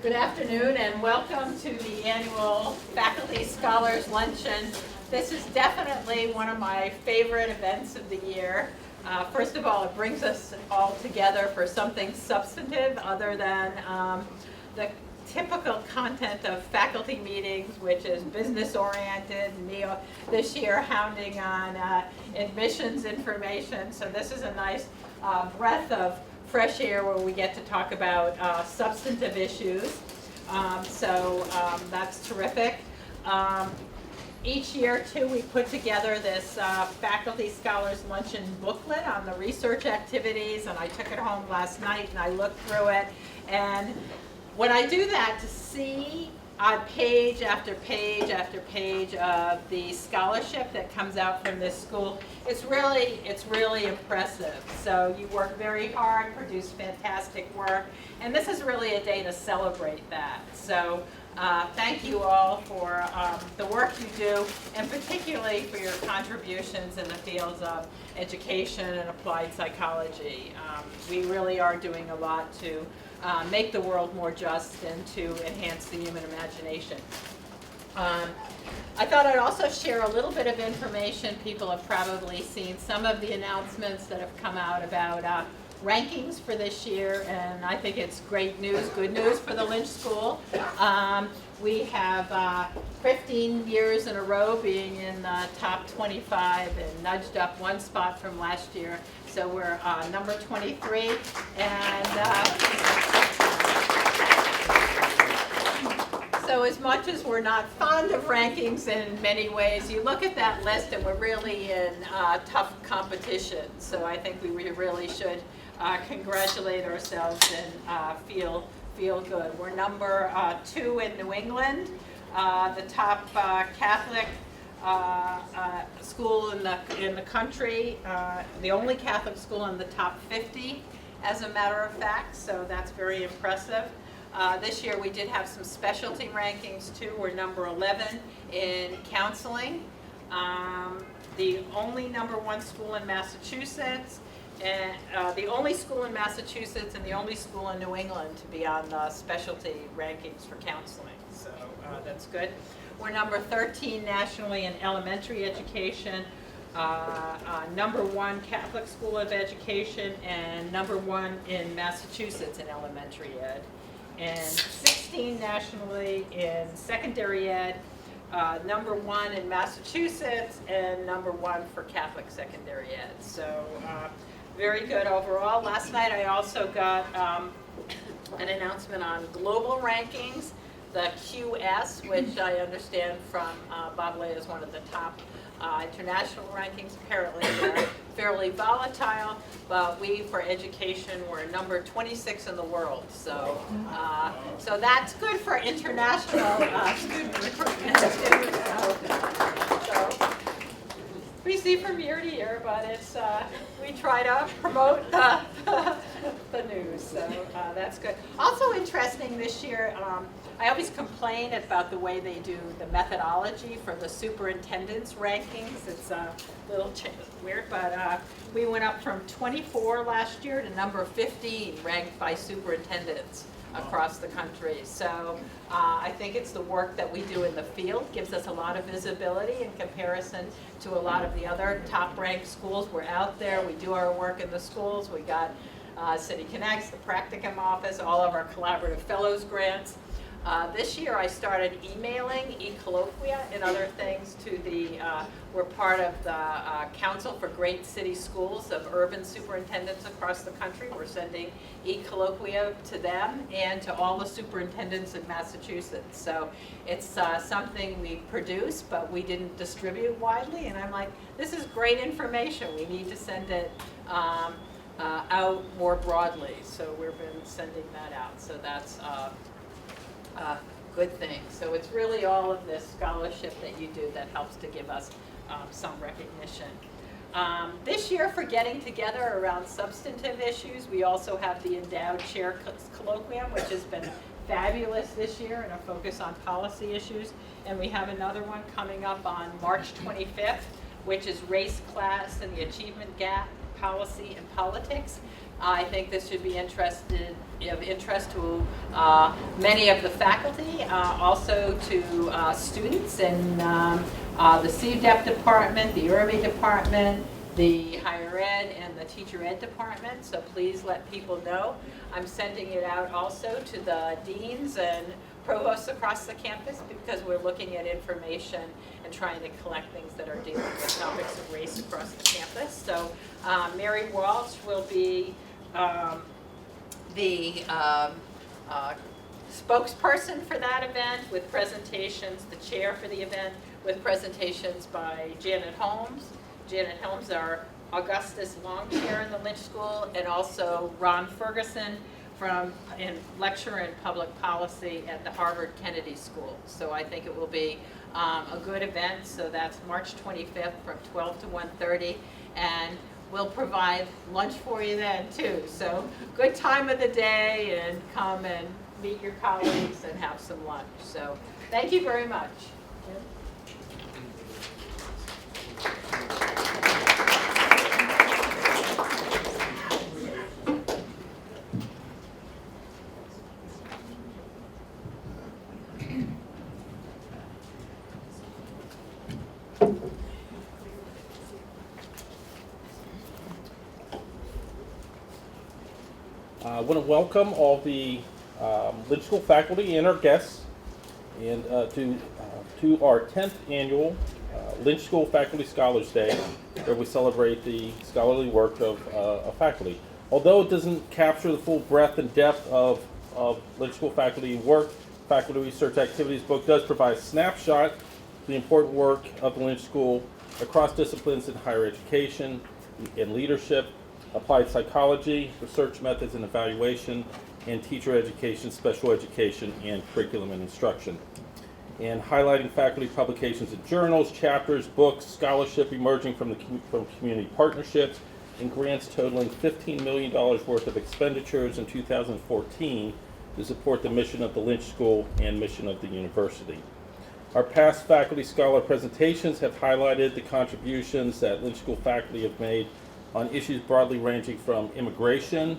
Good afternoon and welcome to the Annual Faculty Scholars Luncheon. This is definitely one of my favorite events of the year. First of all, it brings us all together for something substantive other than the typical content of faculty meetings, which is business-oriented, and this year hounding on admissions information. So this is a nice breath of fresh air where we get to talk about substantive issues. That's terrific. Each year, too, we put together this Faculty Scholars Luncheon booklet on the research activities, and I took it home last night and I looked through it. And when I do that, to see on page after page after page of the scholarship that comes out from this school, it's really impressive. So you work very hard, produce fantastic work, and this is really a day to celebrate that. So thank you all for the work you do, and particularly for your contributions in the fields of education and applied psychology. We really are doing a lot to make the world more just and to enhance the human imagination. I thought I'd also share a little bit of information. People have probably seen some of the announcements that have come out about rankings for this year, and I think it's great news, good news for the Lynch School. We have 15 years in a row being in the top 25 and nudged up one spot from last year. So we're number 23, and so as much as we're not fond of rankings in many ways, you look at that list and we're really in tough competition. So I think we really should congratulate ourselves and feel good. We're number 2 in New England, the top Catholic school in the country, the only Catholic school in the top 50, as a matter of fact. So that's very impressive. This year we did have some specialty rankings too. We're number 11 in counseling, the only number 1 school in Massachusetts, and the only school in Massachusetts and the only school in New England to be on the specialty rankings for counseling. So that's good. We're number 13 nationally in elementary education, number 1 Catholic School of Education, and number 1 in Massachusetts in elementary ed, and 16 nationally in secondary ed, number 1 in Massachusetts, and number 1 for Catholic secondary ed. So very good overall. Last night I also got an announcement on global rankings, the QS, which I understand from Bob Lay is one of the top international rankings. Apparently they're fairly volatile, but we, for education, were number 26 in the world. So so that's good for international student recruitment too. So we see from year to year, but it's we try to promote the news, so that's good. Also interesting this year, I always complain about the way they do the methodology for the superintendent's rankings. It's a little weird, but we went up from 24 last year to number 15 ranked by superintendents across the country. So I think it's the work that we do in the field gives us a lot of visibility in comparison to a lot of the other top-ranked schools. We're out there, we do our work in the schools. We got City Connects, the Practicum office, all of our collaborative fellows grants. This year I started emailing e-colloquia and other things to we're part of the Council for Great City Schools of urban superintendents across the country. We're sending e-colloquia to them and to all the superintendents in Massachusetts. So it's something we produce, but we didn't distribute widely. And I'm like, this is great information. We need to send it out more broadly. So we've been sending that out. So that's good thing. So it's really all of this scholarship that you do that helps to give us some recognition. This year, for getting together around substantive issues, we also have the Endowed Chair Colloquium, which has been fabulous this year, and a focus on policy issues. And we have another one coming up on March 25th, which is Race, Class, and the Achievement Gap, Policy and Politics. I think this should be of interest to many of the faculty, also to students in the CDEP department, the IRB department, the higher ed, and the teacher ed department, so please let people know. I'm sending it out also to the deans and provosts across the campus because we're looking at information and trying to collect things that are dealing with topics of race across the campus. So Mary Walsh will be the spokesperson for that event with presentations, the chair for the event, with presentations by Janet Holmes. Janet Holmes, our Augustus Long Chair in the Lynch School, and also Ron Ferguson, lecturer in public policy at the Harvard Kennedy School. So I think it will be a good event. So that's March 25th from 12 to 1:30, and we'll provide lunch for you then too. So good time of the day, and come and meet your colleagues and have some lunch. So thank you very much. I want to welcome all the Lynch School faculty and our guests and to our 10th annual Lynch School Faculty Scholars Day, where we celebrate the scholarly work of faculty. Although it doesn't capture the full breadth and depth of Lynch School faculty work, faculty research activities book does provide a snapshot of the important work of the Lynch School across disciplines in higher education and leadership, applied psychology, research methods and evaluation, and teacher education, special education, and curriculum and instruction. And highlighting faculty publications in journals, chapters, books, scholarship emerging from community partnerships, and grants totaling $15 million worth of expenditures in 2014 to support the mission of the Lynch School and mission of the university. Our past faculty scholar presentations have highlighted the contributions that Lynch School faculty have made on issues broadly ranging from immigration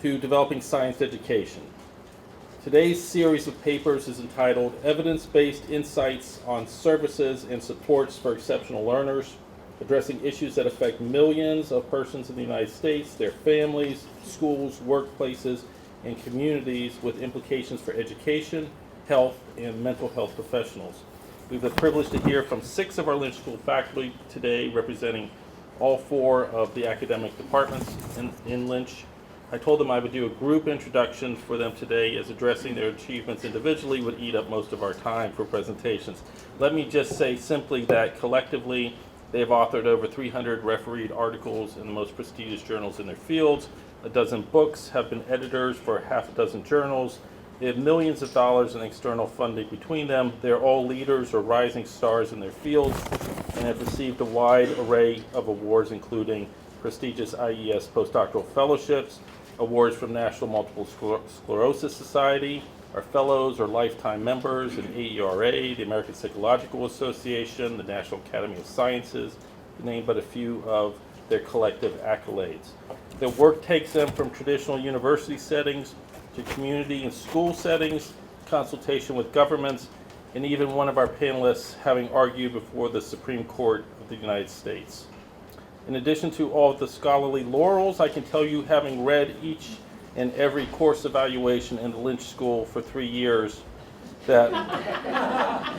to developing science education. Today's series of papers is entitled Evidence-Based Insights on Services and Supports for Exceptional Learners, addressing issues that affect millions of persons in the United States, their families, schools, workplaces, and communities with implications for education, health, and mental health professionals. We have the privilege to hear from 6 of our Lynch School faculty today, representing all 4 of the academic departments in Lynch. I told them I would do a group introduction for them today, as addressing their achievements individually would eat up most of our time for presentations. Let me just say simply that collectively they have authored over 300 refereed articles in the most prestigious journals in their fields, a dozen books, have been editors for half a dozen journals. They have millions of dollars in external funding between them. They're all leaders or rising stars in their fields and have received a wide array of awards, including prestigious IES postdoctoral fellowships, awards from National Multiple Sclerosis Society, our fellows or lifetime members in AERA, the American Psychological Association, the National Academy of Sciences, to name but a few of their collective accolades. Their work takes them from traditional university settings to community and school settings, consultation with governments, and even one of our panelists having argued before the Supreme Court of the United States. In addition to all of the scholarly laurels, I can tell you, having read each and every course evaluation in the Lynch School for 3 years, that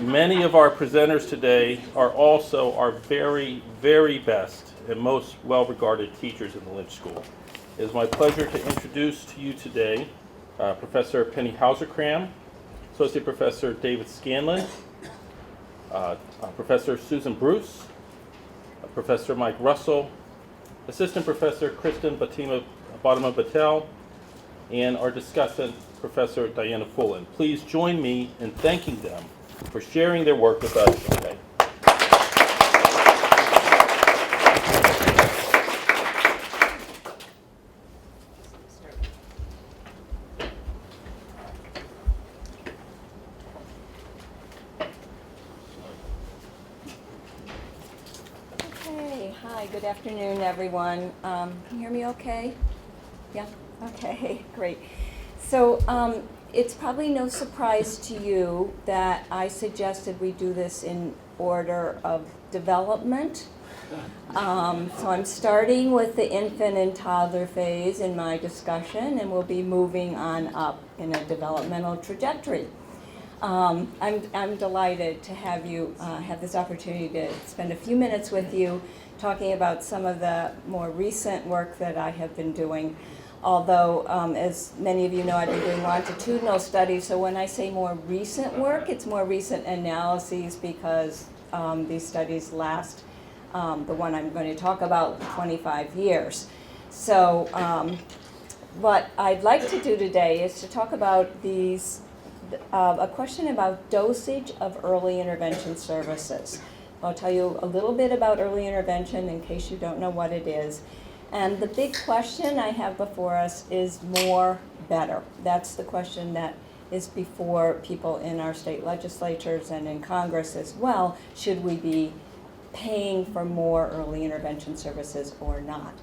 many of our presenters today are also our very, very best and most well-regarded teachers in the Lynch School. It is my pleasure to introduce to you today Professor Penny Hauser-Cram, Associate Professor David Scanlon, Professor Susan Bruce, Professor Mike Russell, Assistant Professor Kristen Batima Patel, and our discussant, Professor Diana Fullen. Please join me in thanking them for sharing their work with us today. Hi, good afternoon, everyone. Can you hear me okay? Yeah? Okay, great. So it's probably no surprise to you that I suggested we do this in order of development. So I'm starting with the infant and toddler phase in my discussion, and we'll be moving on up in a developmental trajectory. I'm delighted to have you have this opportunity to spend a few minutes with you talking about some of the more recent work that I have been doing. Although, as many of you know, I've been doing longitudinal studies, so when I say more recent work, it's more recent analyses because these studies last, the one I'm going to talk about, 25 years. So what I'd like to do today is to talk about a question about dosage of early intervention services. I'll tell you a little bit about early intervention in case you don't know what it is. And the big question I have before us is more, better. That's the question that is before people in our state legislatures and in Congress as well. Should we be paying for more early intervention services or not?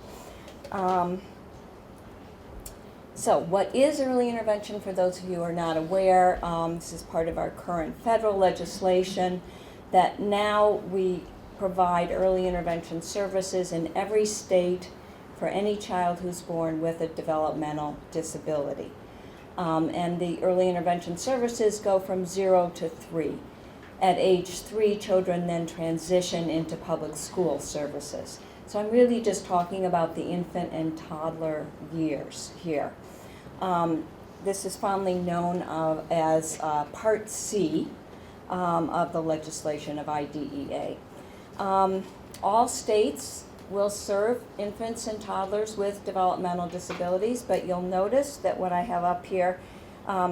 So what is early intervention for those of you who are not aware? This is part of our current federal legislation that now we provide early intervention services in every state for any child who's born with a developmental disability. And the early intervention services go from 0 to 3. At age 3, children then transition into public school services. So I'm really just talking about the infant and toddler years here. This is fondly known as Part C of the legislation of IDEA. All states will serve infants and toddlers with developmental disabilities, but you'll notice that what I have up here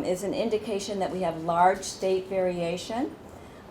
is an indication that we have large state variation.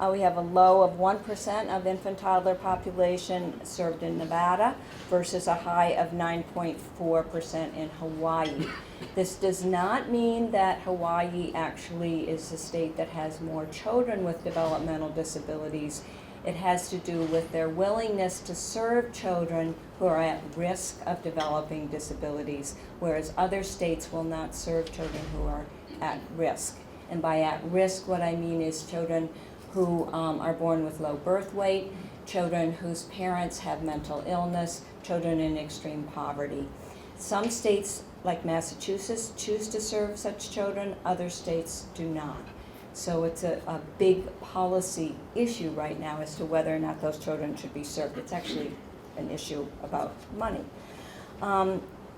We have a low of 1% of infant toddler population served in Nevada versus a high of 9.4% in Hawaii. This does not mean that Hawaii actually is the state that has more children with developmental disabilities. It has to do with their willingness to serve children who are at risk of developing disabilities, whereas other states will not serve children who are at risk. And by at risk, what I mean is children who are born with low birth weight, children whose parents have mental illness, children in extreme poverty. Some states, like Massachusetts, choose to serve such children, other states do not. So it's a big policy issue right now as to whether or not those children should be served. It's actually an issue about money.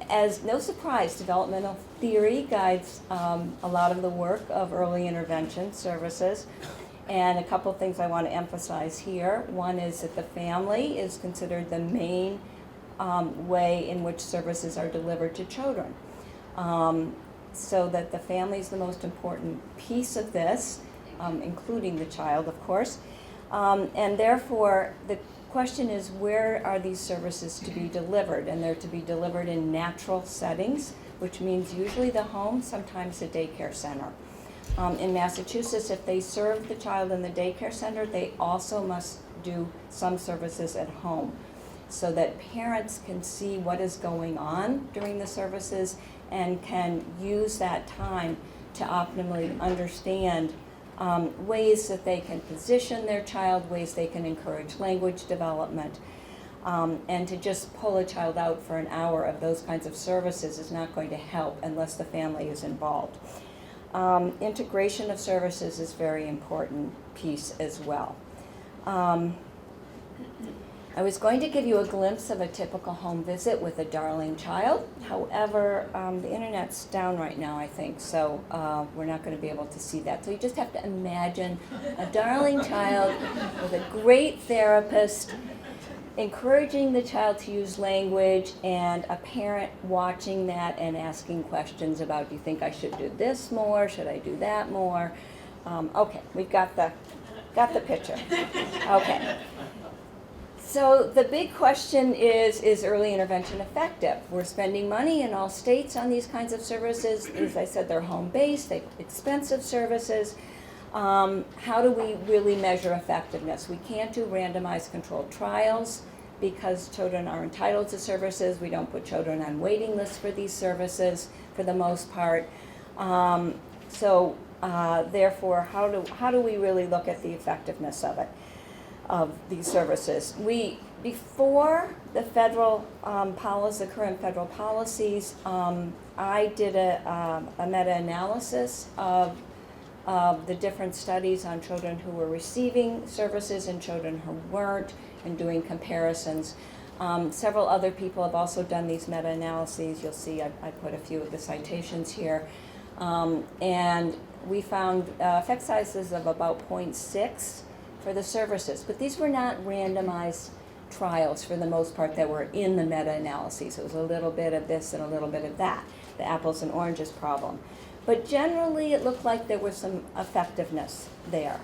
As no surprise, developmental theory guides a lot of the work of early intervention services. And a couple of things I want to emphasize here. One is that the family is considered the main way in which services are delivered to children. So that the family is the most important piece of this, including the child, of course. And therefore, the question is, where are these services to be delivered? And they're to be delivered in natural settings, which means usually the home, sometimes the daycare center. In Massachusetts, if they serve the child in the daycare center, they also must do some services at home so that parents can see what is going on during the services and can use that time to optimally understand ways that they can position their child, ways they can encourage language development. And to just pull a child out for an hour of those kinds of services is not going to help unless the family is involved. Integration of services is a very important piece as well. I was going to give you a glimpse of a typical home visit with a darling child. However, the internet's down right now, I think, so we're not going to be able to see that. So you just have to imagine a darling child with a great therapist encouraging the child to use language and a parent watching that and asking questions about, do you think I should do this more? Should I do that more? Okay, we've got the picture. Okay. So the big question is early intervention effective? We're spending money in all states on these kinds of services. As I said, they're home-based, they're expensive services. How do we really measure effectiveness? We can't do randomized controlled trials. because children are entitled to services. We don't put children on waiting lists for these services for the most part. Therefore, how do we really look at the effectiveness of it, of these services? Before the federal policy, the current federal policies, I did a meta-analysis of the different studies on children who were receiving services and children who weren't, and doing comparisons. Several other people have also done these meta-analyses. You'll see I put a few of the citations here. And we found effect sizes of about 0.6 for the services, but these were not randomized trials for the most part that were in the meta-analyses. It was a little bit of this and a little bit of that, the apples and oranges problem. But generally it looked like there was some effectiveness there.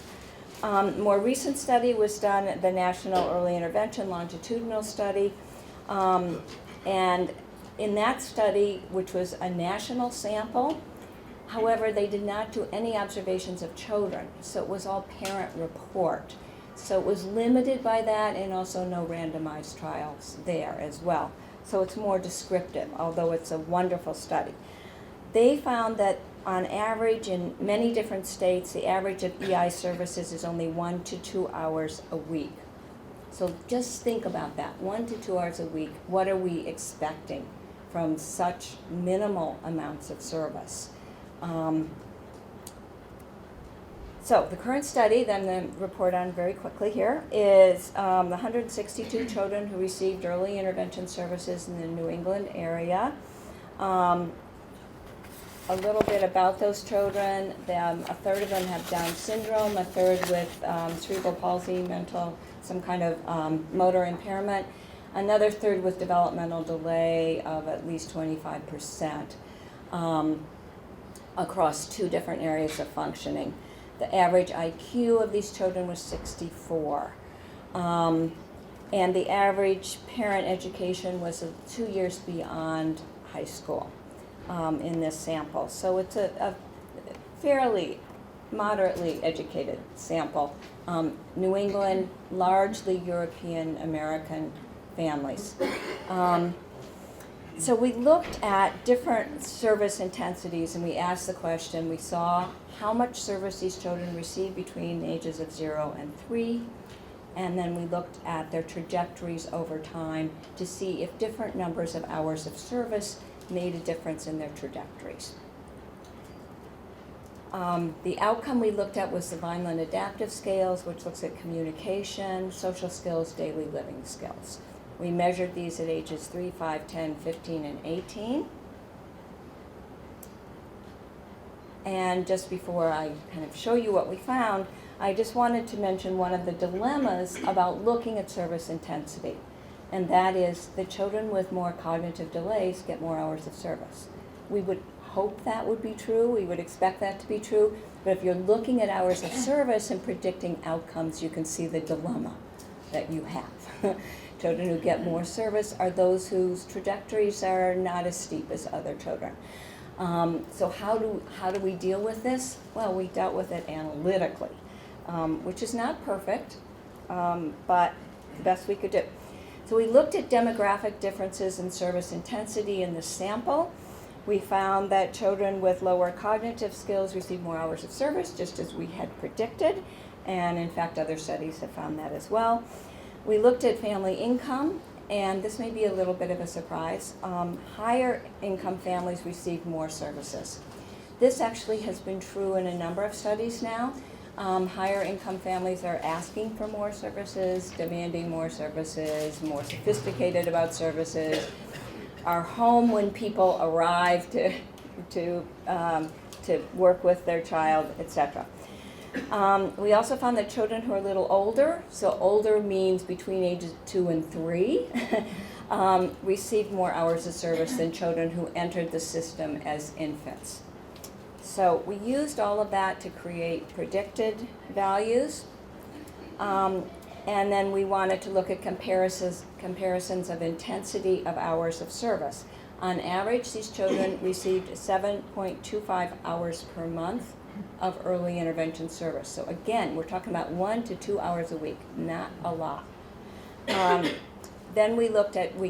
More recent study was done at the National Early Intervention Longitudinal Study, and in that study, which was a national sample, however, they did not do any observations of children, so it was all parent report. So it was limited by that, and also no randomized trials there as well. So it's more descriptive, although it's a wonderful study. They found that on average, in many different states, the average of EI services is only 1 to 2 hours a week. So just think about that, 1 to 2 hours a week. What are we expecting from such minimal amounts of service? So the current study, then the report on very quickly here, is the 162 children who received early intervention services in the New England area. A little bit about those children. A third of them have Down syndrome, a third with cerebral palsy, some kind of motor impairment, another third with developmental delay of at least 25% across 2 different areas of functioning. The average IQ of these children was 64. And the average parent education was 2 years beyond high school in this sample. So it's a fairly moderately educated sample. New England, largely European American families. So we looked at different service intensities, and we asked the question, we saw how much service these children received between the ages of 0 and 3, and then we looked at their trajectories over time to see if different numbers of hours of service made a difference in their trajectories. The outcome we looked at was the Vineland Adaptive Scales, which looks at communication, social skills, daily living skills. We measured these at ages 3, 5, 10, 15, and 18. And just before I kind of show you what we found, I just wanted to mention one of the dilemmas about looking at service intensity, and that is the children with more cognitive delays get more hours of service. We would hope that would be true, we would expect that to be true, but if you're looking at hours of service and predicting outcomes, you can see the dilemma that you have. Children who get more service are those whose trajectories are not as steep as other children. So how do we deal with this? Well, we dealt with it analytically, which is not perfect, but the best we could do. So we looked at demographic differences in service intensity in the sample. We found that children with lower cognitive skills receive more hours of service, just as we had predicted, and in fact other studies have found that as well. We looked at family income, and this may be a little bit of a surprise. Higher income families receive more services. This actually has been true in a number of studies now. Higher income families are asking for more services, demanding more services, more sophisticated about services, are home when people arrive to work with their child, etc. We also found that children who are a little older, so older means between ages 2 and 3, received more hours of service than children who entered the system as infants. So we used all of that to create predicted values, and then we wanted to look at comparisons of intensity of hours of service. On average, these children received 7.25 hours per month of early intervention service. So again, we're talking about 1 to 2 hours a week, not a lot. Then we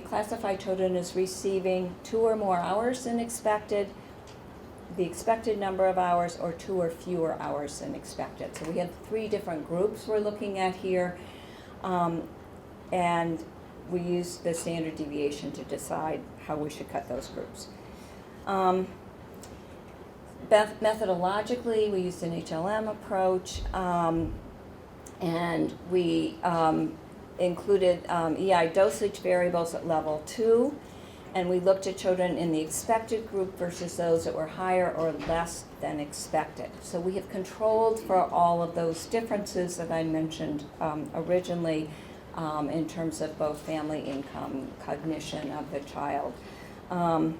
classified children as receiving 2 or more hours than expected, the expected number of hours, or 2 or fewer hours than expected. So we have 3 different groups we're looking at here, and we use the standard deviation to decide how we should cut those groups. Methodologically, we used an HLM approach, and we included EI dosage variables at level 2, and we looked at children in the expected group versus those that were higher or less than expected. So we have controlled for all of those differences that I mentioned originally in terms of both family income, cognition of the child, and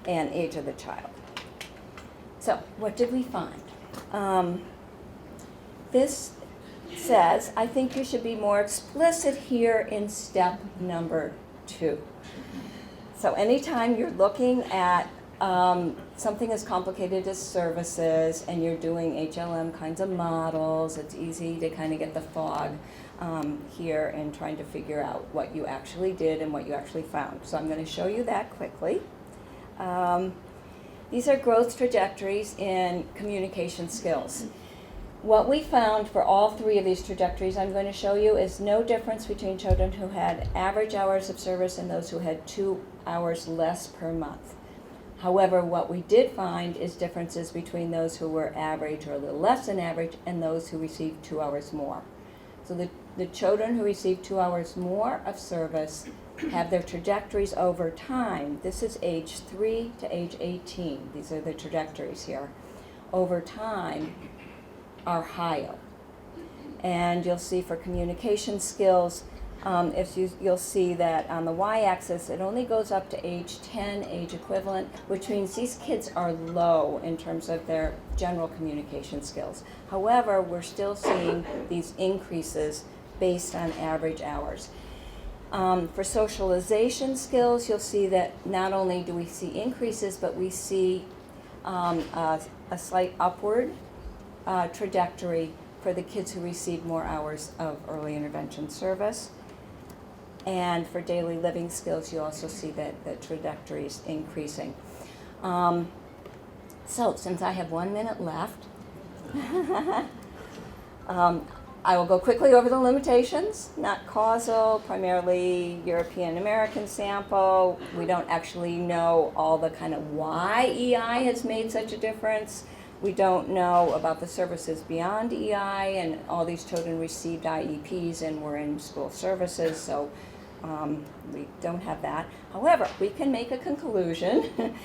age of the child. So what did we find? This says, I think you should be more explicit here in step number 2. So anytime you're looking at something as complicated as services and you're doing HLM kinds of models, it's easy to kind of get the fog here in trying to figure out what you actually did and what you actually found. So I'm going to show you that quickly. These are growth trajectories in communication skills. What we found for all 3 of these trajectories I'm going to show you is no difference between children who had average hours of service and those who had 2 hours less per month. However, what we did find is differences between those who were average or a little less than average and those who received 2 hours more. So the children who received 2 hours more of service have their trajectories over time. This is age 3 to age 18. These are the trajectories here. Over time, are higher. And you'll see for communication skills, you'll see that on the y-axis it only goes up to age 10, age equivalent, which means these kids are low in terms of their general communication skills. However, we're still seeing these increases based on average hours. For socialization skills, you'll see that not only do we see increases, but we see a slight upward trajectory for the kids who receive more hours of early intervention service. And for daily living skills, you also see that the trajectory is increasing. So since I have 1 minute left, I will go quickly over the limitations. Not causal, primarily European American sample. We don't actually know all the kind of why EI has made such a difference. We don't know about the services beyond EI, and all these children received IEPs and were in school services, so we don't have that. However, we can make a conclusion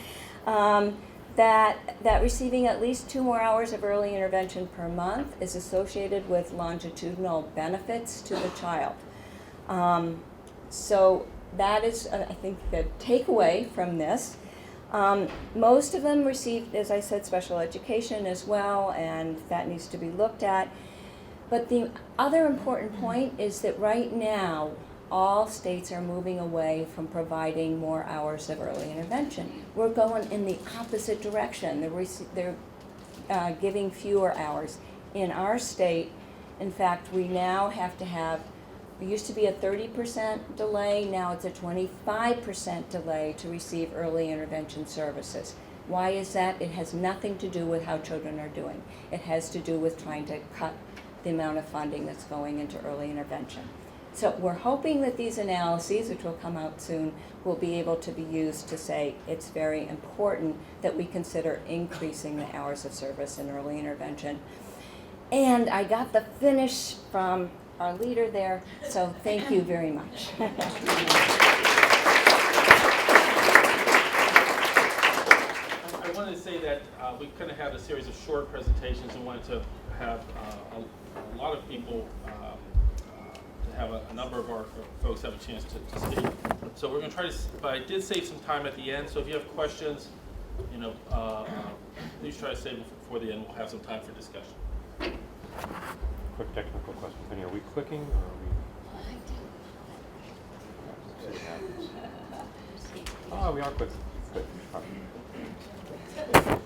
that receiving at least 2 more hours of early intervention per month is associated with longitudinal benefits to the child. So that is, I think, the takeaway from this. Most of them received, as I said, special education as well, and that needs to be looked at. But the other important point is that right now, all states are moving away from providing more hours of early intervention. We're going in the opposite direction. They're giving fewer hours. In our state, in fact, we now have to have, it used to be a 30% delay, now it's a 25% delay to receive early intervention services. Why is that? It has nothing to do with how children are doing. It has to do with trying to cut the amount of funding that's going into early intervention. So we're hoping that these analyses, which will come out soon, will be able to be used to say it's very important that we consider increasing the hours of service in early intervention. And I got the finish from our leader there, so thank you very much. I wanted to say that we kind of had a series of short presentations and wanted to have a lot of people to have a number of our folks have a chance to speak. So we're going to try to, but I did save some time at the end, so if you have questions, please try to save them before the end. We'll have some time for discussion. Quick technical question, Penny. Are we clicking or are we? Oh, we are clicking. Good.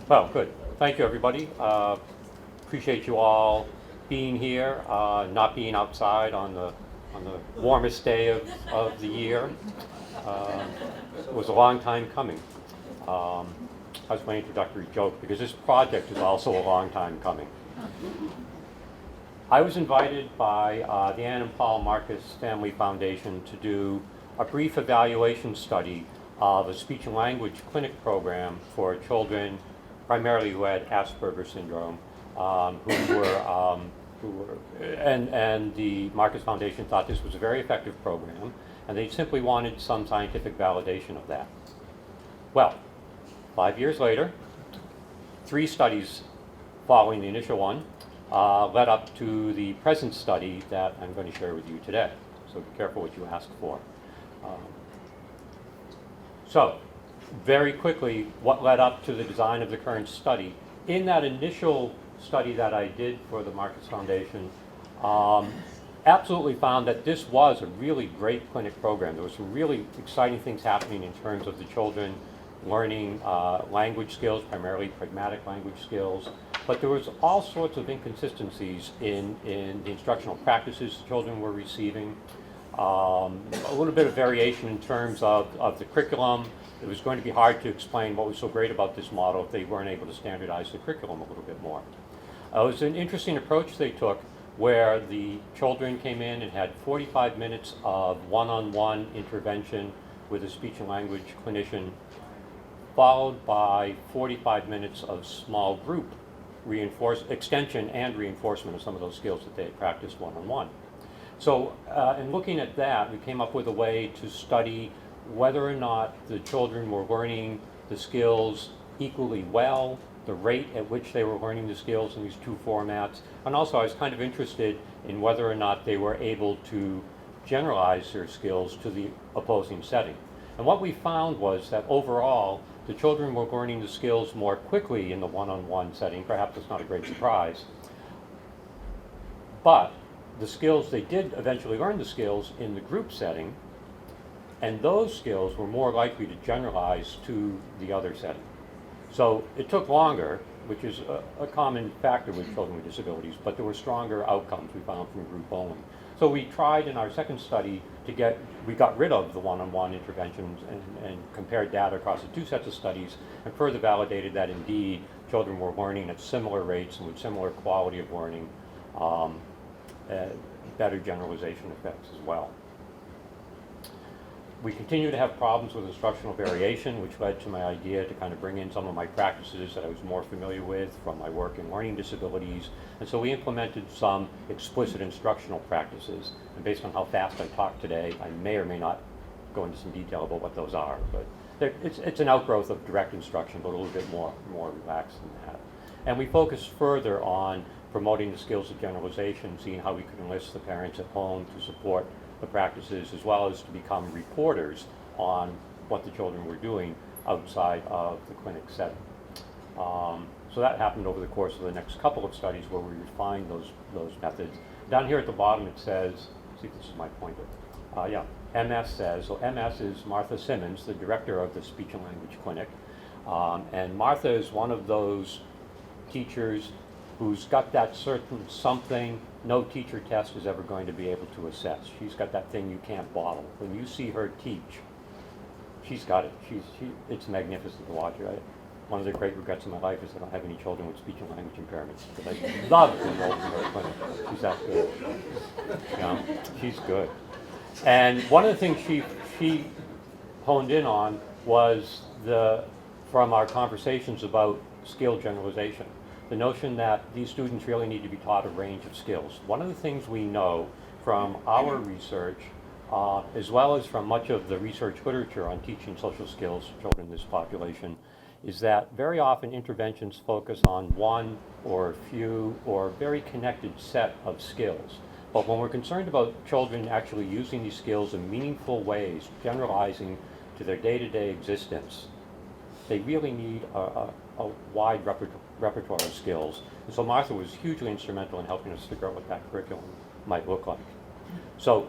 Well, good. Thank you, everybody. Appreciate you all being here, not being outside on the on the warmest day of the year. It was a long time coming. That's my introductory joke, because this project is also a long time coming. I was invited by the Ann and Paul Marcus Family Foundation to do a brief evaluation study of a speech and language clinic program for children, primarily who had Asperger's syndrome, and the Marcus Foundation thought this was a very effective program, and they simply wanted some scientific validation of that. Well, 5 years later, 3 studies following the initial one led up to the present study that I'm going to share with you today. So be careful what you ask for. So, very quickly, what led up to the design of the current study? In that initial study that I did for the Marcus Foundation, absolutely found that this was a really great clinic program. There was some really exciting things happening in terms of the children learning language skills, primarily pragmatic language skills, but there was all sorts of inconsistencies in the instructional practices the children were receiving. A little bit of variation in terms of the curriculum. It was going to be hard to explain what was so great about this model if they weren't able to standardize the curriculum a little bit more. It was an interesting approach they took, where the children came in and had 45 minutes of one-on-one intervention with a speech and language clinician, followed by 45 minutes of small group extension and reinforcement of some of those skills that they had practiced one-on-one. So in looking at that, we came up with a way to study whether or not the children were learning the skills equally well, the rate at which they were learning the skills in these 2 formats, and also I was kind of interested in whether or not they were able to generalize their skills to the opposing setting. And what we found was that overall, the children were learning the skills more quickly in the one-on-one setting. Perhaps it's not a great surprise. But the skills, they did eventually learn the skills in the group setting, and those skills were more likely to generalize to the other setting. So it took longer, which is a common factor with children with disabilities, but there were stronger outcomes we found from group only. So we tried in our second study we got rid of the one-on-one interventions and compared data across the 2 sets of studies and further validated that indeed children were learning at similar rates and with similar quality of learning, better generalization effects as well. We continue to have problems with instructional variation, which led to my idea to kind of bring in some of my practices that I was more familiar with from my work in learning disabilities. And so we implemented some explicit instructional practices. And based on how fast I talk today, I may or may not go into some detail about what those are. But it's an outgrowth of direct instruction, but a little bit more relaxed than that. And we focused further on promoting the skills of generalization, seeing how we could enlist the parents at home to support the practices, as well as to become reporters on what the children were doing outside of the clinic setting. So that happened over the course of the next couple of studies where we refined those methods. Down here at the bottom it says, see if this is my pointer. MS says, so MS is Martha Simmons, the director of the Speech and Language Clinic. And Martha is one of those teachers who's got that certain something no teacher test is ever going to be able to assess. She's got that thing you can't bottle. When you see her teach, she's got it. It's magnificent to watch her. One of the great regrets in my life is I don't have any children with speech and language impairments, because I love to enroll in her clinic. She's that good. She's good. And one of the things she honed in on was from our conversations about skill generalization. The notion that these students really need to be taught a range of skills. One of the things we know from our research, as well as from much of the research literature on teaching social skills to children in this population, is that very often interventions focus on one or a few or very connected set of skills. But when we're concerned about children actually using these skills in meaningful ways, generalizing to their day-to-day existence, they really need a wide repertoire of skills. And so Martha was hugely instrumental in helping us figure out what that curriculum might look like. So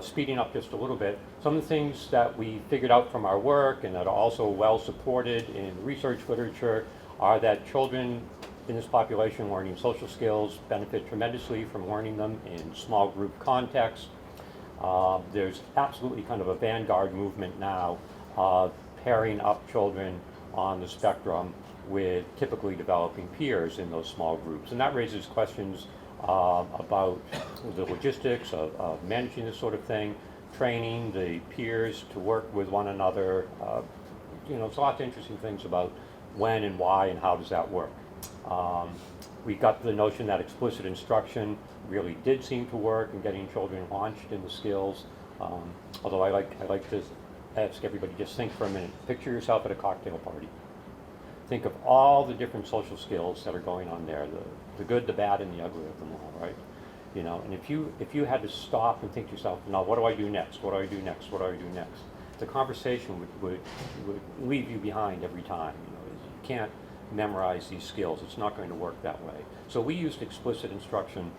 speeding up just a little bit, some of the things that we figured out from our work and that are also well supported in research literature are that children in this population learning social skills benefit tremendously from learning them in small group contexts. There's absolutely kind of a vanguard movement now of pairing up children on the spectrum with typically developing peers in those small groups. And that raises questions about the logistics of managing this sort of thing, training the peers to work with one another. There's lots of interesting things about when and why and how does that work. We got to the notion that explicit instruction really did seem to work in getting children launched in the skills. Although I like to ask everybody, just think for a minute. Picture yourself at a cocktail party. Think of all the different social skills that are going on there, the good, the bad, and the ugly of them all, right? And if you had to stop and think to yourself, now what do I do next? What do I do next? What do I do next? The conversation would leave you behind every time. You can't memorize these skills. It's not going to work that way. So we used explicit instruction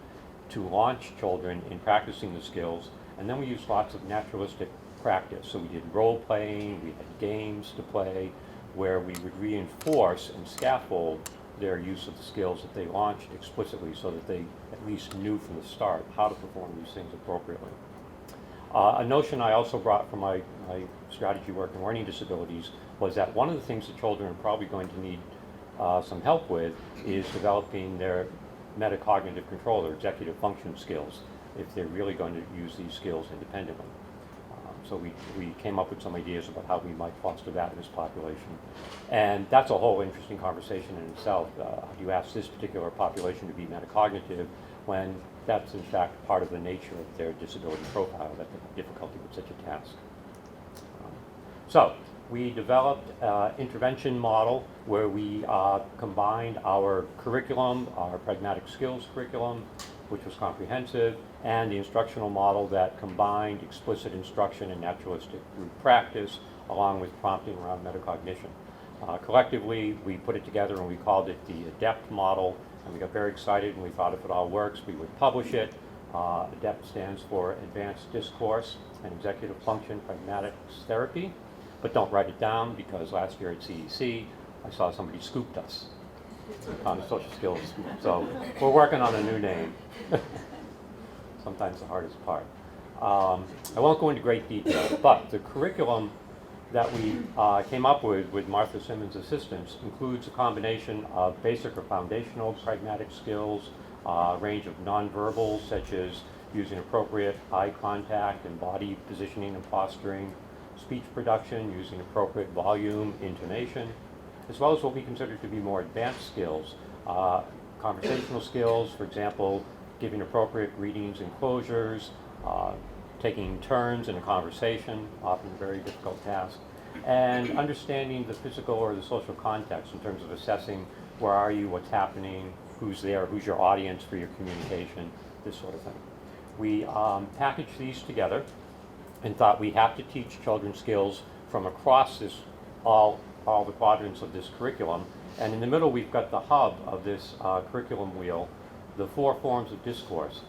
to launch children in practicing the skills, and then we used lots of naturalistic practice. So we did role playing, we had games to play, where we would reinforce and scaffold their use of the skills that they launched explicitly so that they at least knew from the start how to perform these things appropriately. A notion I also brought from my strategy work in learning disabilities was that one of the things that children are probably going to need some help with is developing their metacognitive control, their executive function skills, if they're really going to use these skills independently. So we came up with some ideas about how we might foster that in this population. And that's a whole interesting conversation in itself. You ask this particular population to be metacognitive when that's in fact part of the nature of their disability profile, that the difficulty with such a task. So we developed an intervention model where we combined our curriculum, our pragmatic skills curriculum, which was comprehensive, and the instructional model that combined explicit instruction and naturalistic group practice along with prompting around metacognition. Collectively, we put it together and we called it the ADEPT model, and we got very excited and we thought if it all works, we would publish it. ADEPT stands for Advanced Discourse and Executive Function Pragmatics Therapy, but don't write it down because last year at CEC, I saw somebody scooped us on the social skills. So we're working on a new name. Sometimes the hardest part. I won't go into great detail, but the curriculum that we came up with Martha Simmons' assistance includes a combination of basic or foundational pragmatic skills, a range of nonverbals such as using appropriate eye contact and body positioning and posturing, speech production using appropriate volume, intonation, as well as what we consider to be more advanced skills, conversational skills, for example, giving appropriate greetings and closures, taking turns in a conversation, often a very difficult task, and understanding the physical or the social context in terms of assessing where are you, what's happening, who's there, who's your audience for your communication, this sort of thing. We packaged these together and thought we have to teach children skills from across this all the quadrants of this curriculum. And in the middle, we've got the hub of this curriculum wheel, the 4 forms of discourse.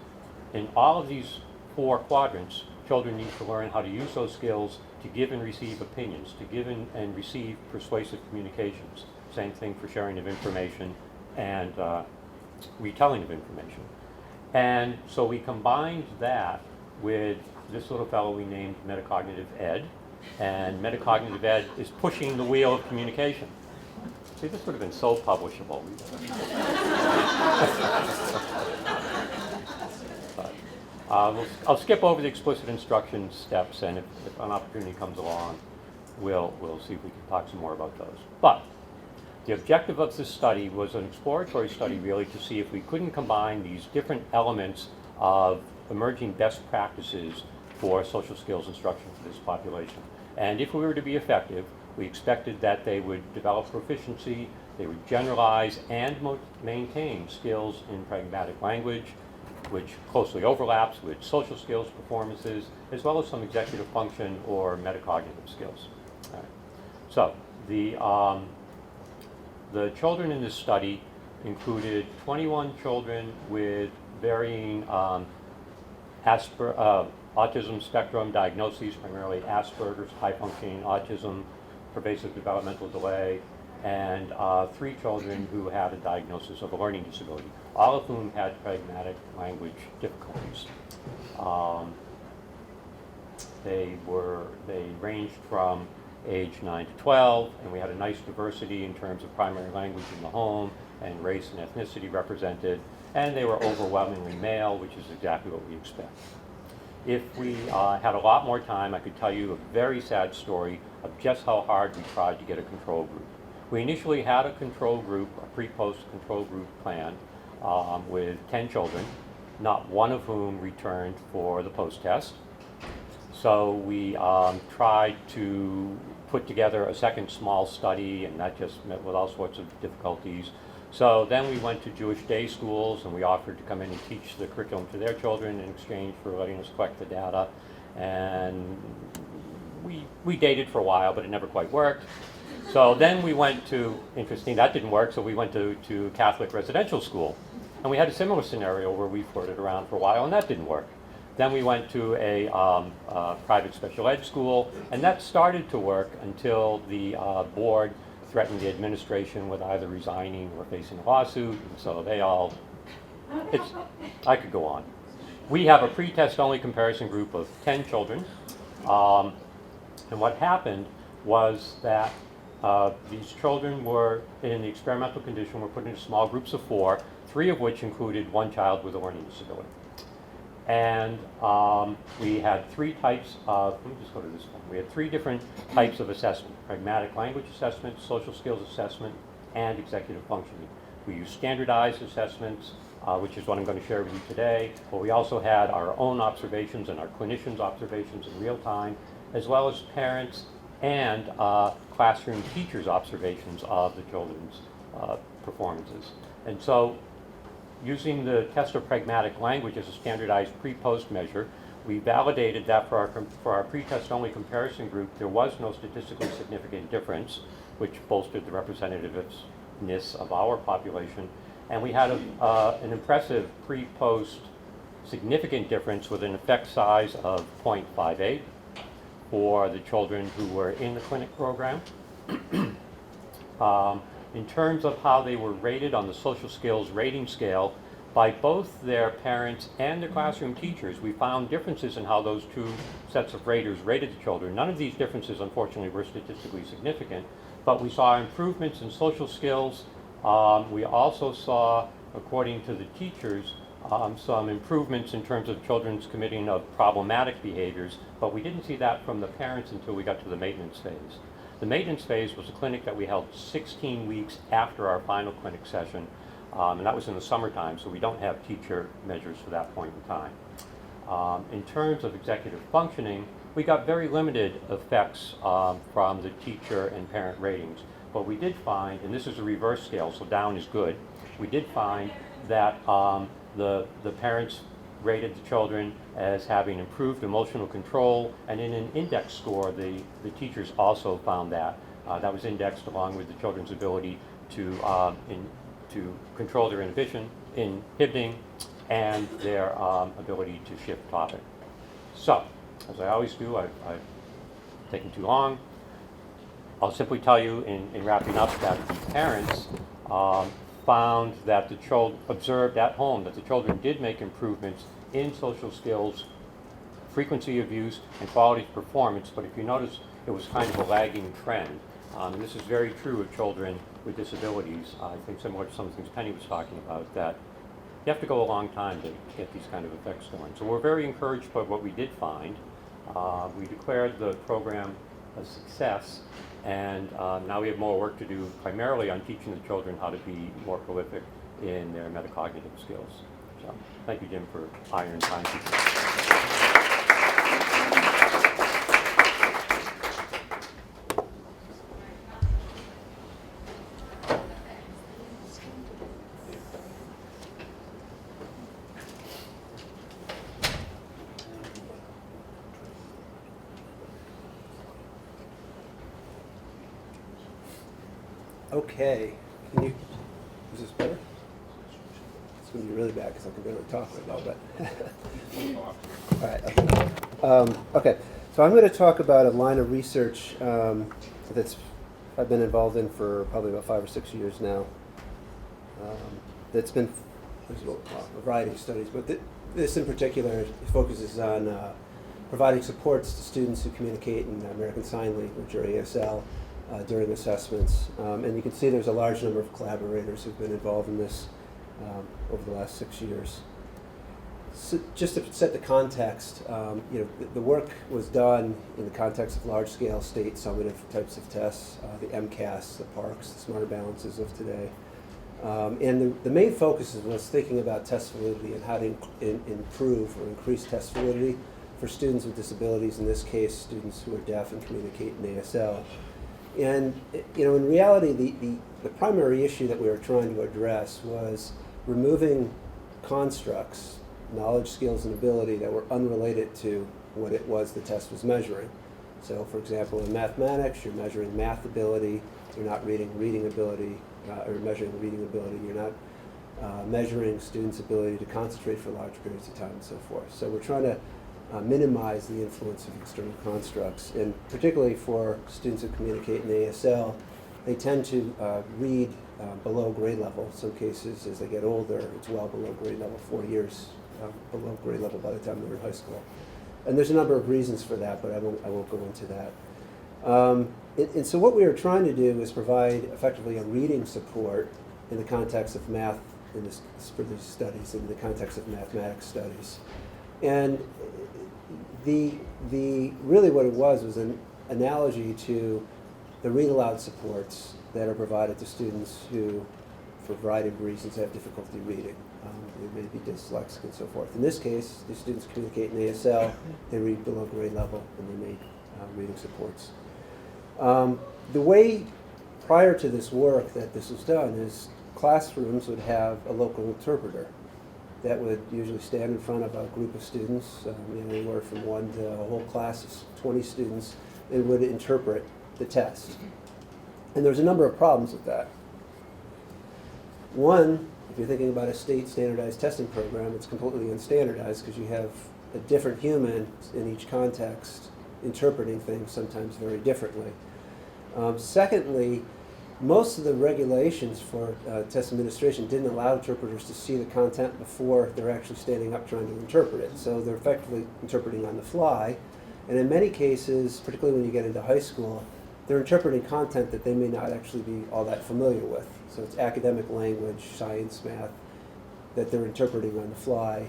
In all of these 4 quadrants, children need to learn how to use those skills to give and receive opinions, to give and receive persuasive communications. Same thing for sharing of information and retelling of information. And so we combined that with this little fellow we named Metacognitive Ed. And Metacognitive Ed is pushing the wheel of communication. See, this would have been so publishable. I'll skip over the explicit instruction steps, and if an opportunity comes along, we'll see if we can talk some more about those. But the objective of this study was an exploratory study, really, to see if we couldn't combine these different elements of emerging best practices for social skills instruction for this population. And if we were to be effective, we expected that they would develop proficiency, they would generalize and maintain skills in pragmatic language, which closely overlaps with social skills performances, as well as some executive function or metacognitive skills. All right. So the children in this study included 21 children with varying autism spectrum diagnoses, primarily Asperger's, high-functioning autism, pervasive developmental delay, and 3 children who had a diagnosis of a learning disability, all of whom had pragmatic language difficulties. They ranged from age 9 to 12, and we had a nice diversity in terms of primary language in the home and race and ethnicity represented, and they were overwhelmingly male, which is exactly what we expect. If we had a lot more time, I could tell you a very sad story of just how hard we tried to get a control group. We initially had a control group, a pre-post control group planned with 10 children, not one of whom returned for the post-test. So we tried to put together a second small study, and that just met with all sorts of difficulties. So then we went to Jewish day schools, and we offered to come in and teach the curriculum to their children in exchange for letting us collect the data. And we dated for a while, but it never quite worked. So then we went to, interesting, that didn't work, so we went to Catholic residential school. And we had a similar scenario where we flirted around for a while, and that didn't work. Then we went to a private special ed school, and that started to work until the board threatened the administration with either resigning or facing a lawsuit, and so they all, I could go on. We have a pre-test only comparison group of 10 children, and what happened was that these children were, in the experimental condition, were put into small groups of 4, 3 of which included one child with a learning disability. And we had 3 types of, let me just go to this one. We had 3 different types of assessment: pragmatic language assessment, social skills assessment, and executive functioning. We used standardized assessments, which is what I'm going to share with you today, but we also had our own observations and our clinicians' observations in real time, as well as parents and classroom teachers' observations of the children's performances. And so, using the test of pragmatic language as a standardized pre-post measure, we validated that for our pre-test only comparison group, there was no statistically significant difference, which bolstered the representativeness of our population. And we had an impressive pre-post significant difference with an effect size of 0.58 for the children who were in the clinic program. In terms of how they were rated on the social skills rating scale by both their parents and their classroom teachers, we found differences in how those 2 sets of raters rated the children. None of these differences, unfortunately, were statistically significant, but we saw improvements in social skills. We also saw, according to the teachers, some improvements in terms of children's committing of problematic behaviors, but we didn't see that from the parents until we got to the maintenance phase. The maintenance phase was a clinic that we held 16 weeks after our final clinic session, and that was in the summertime, so we don't have teacher measures for that point in time. In terms of executive functioning, we got very limited effects from the teacher and parent ratings, but we did find, and this is a reverse scale, so down is good, we did find that the parents rated the children as having improved emotional control, and in an index score, the teachers also found that. That was indexed along with the children's ability to control their inhibiting, and their ability to shift topic. So, as I always do, I've taken too long. I'll simply tell you in wrapping up that the parents found that the children observed at home that the children did make improvements in social skills, frequency of use, and quality of performance, but if you notice, it was kind of a lagging trend. And this is very true of children with disabilities. I think similar to some of the things Penny was talking about, that you have to go a long time to get these kind of effects going. So we're very encouraged by what we did find. We declared the program a success, and now we have more work to do, primarily on teaching the children how to be more prolific in their metacognitive skills. So thank you, Jim, for iron time teaching. Okay, is this better? It's going to be really bad because I can barely talk right now, but. All right, okay, so I'm going to talk about a line of research I've been involved in for probably about 5 or 6 years now. There's a variety of studies, but this in particular focuses on providing supports to students who communicate in American Sign Language, or ASL, during assessments. And you can see there's a large number of collaborators who've been involved in this over the last 6 years. So just to set the context, the work was done in the context of large-scale state summative types of tests, the MCAS, the PARCS, the Smarter Balances of today. And the main focus was thinking about test validity and how to improve or increase test validity for students with disabilities, in this case, students who are deaf and communicate in ASL. And in reality, the primary issue that we were trying to address was removing constructs, knowledge, skills, and ability that were unrelated to what it was the test was measuring. So, for example, in mathematics, you're measuring math ability, you're not reading ability, or measuring reading ability, you're not measuring students' ability to concentrate for large periods of time and so forth. So we're trying to minimize the influence of external constructs, and particularly for students who communicate in ASL, they tend to read below grade level. In some cases, as they get older, it's well below grade level, 4 years below grade level by the time they're in high school. And there's a number of reasons for that, but I won't go into that. And so what we were trying to do is provide effectively a reading support in the context of math for these studies, in the context of mathematics studies. And really what it was an analogy to the read aloud supports that are provided to students who, for a variety of reasons, have difficulty reading. They may be dyslexic and so forth. In this case, the students communicate in ASL, they read below grade level, and they need reading supports. The way prior to this work that this was done is classrooms would have a local interpreter that would usually stand in front of a group of students, anywhere from one to a whole class of 20 students, and would interpret the test. And there's a number of problems with that. One, if you're thinking about a state standardized testing program, it's completely unstandardized because you have a different human in each context interpreting things sometimes very differently. Secondly, most of the regulations for test administration didn't allow interpreters to see the content before they're actually standing up trying to interpret it. So they're effectively interpreting on the fly. And in many cases, particularly when you get into high school, they're interpreting content that they may not actually be all that familiar with. So it's academic language, science, math, that they're interpreting on the fly.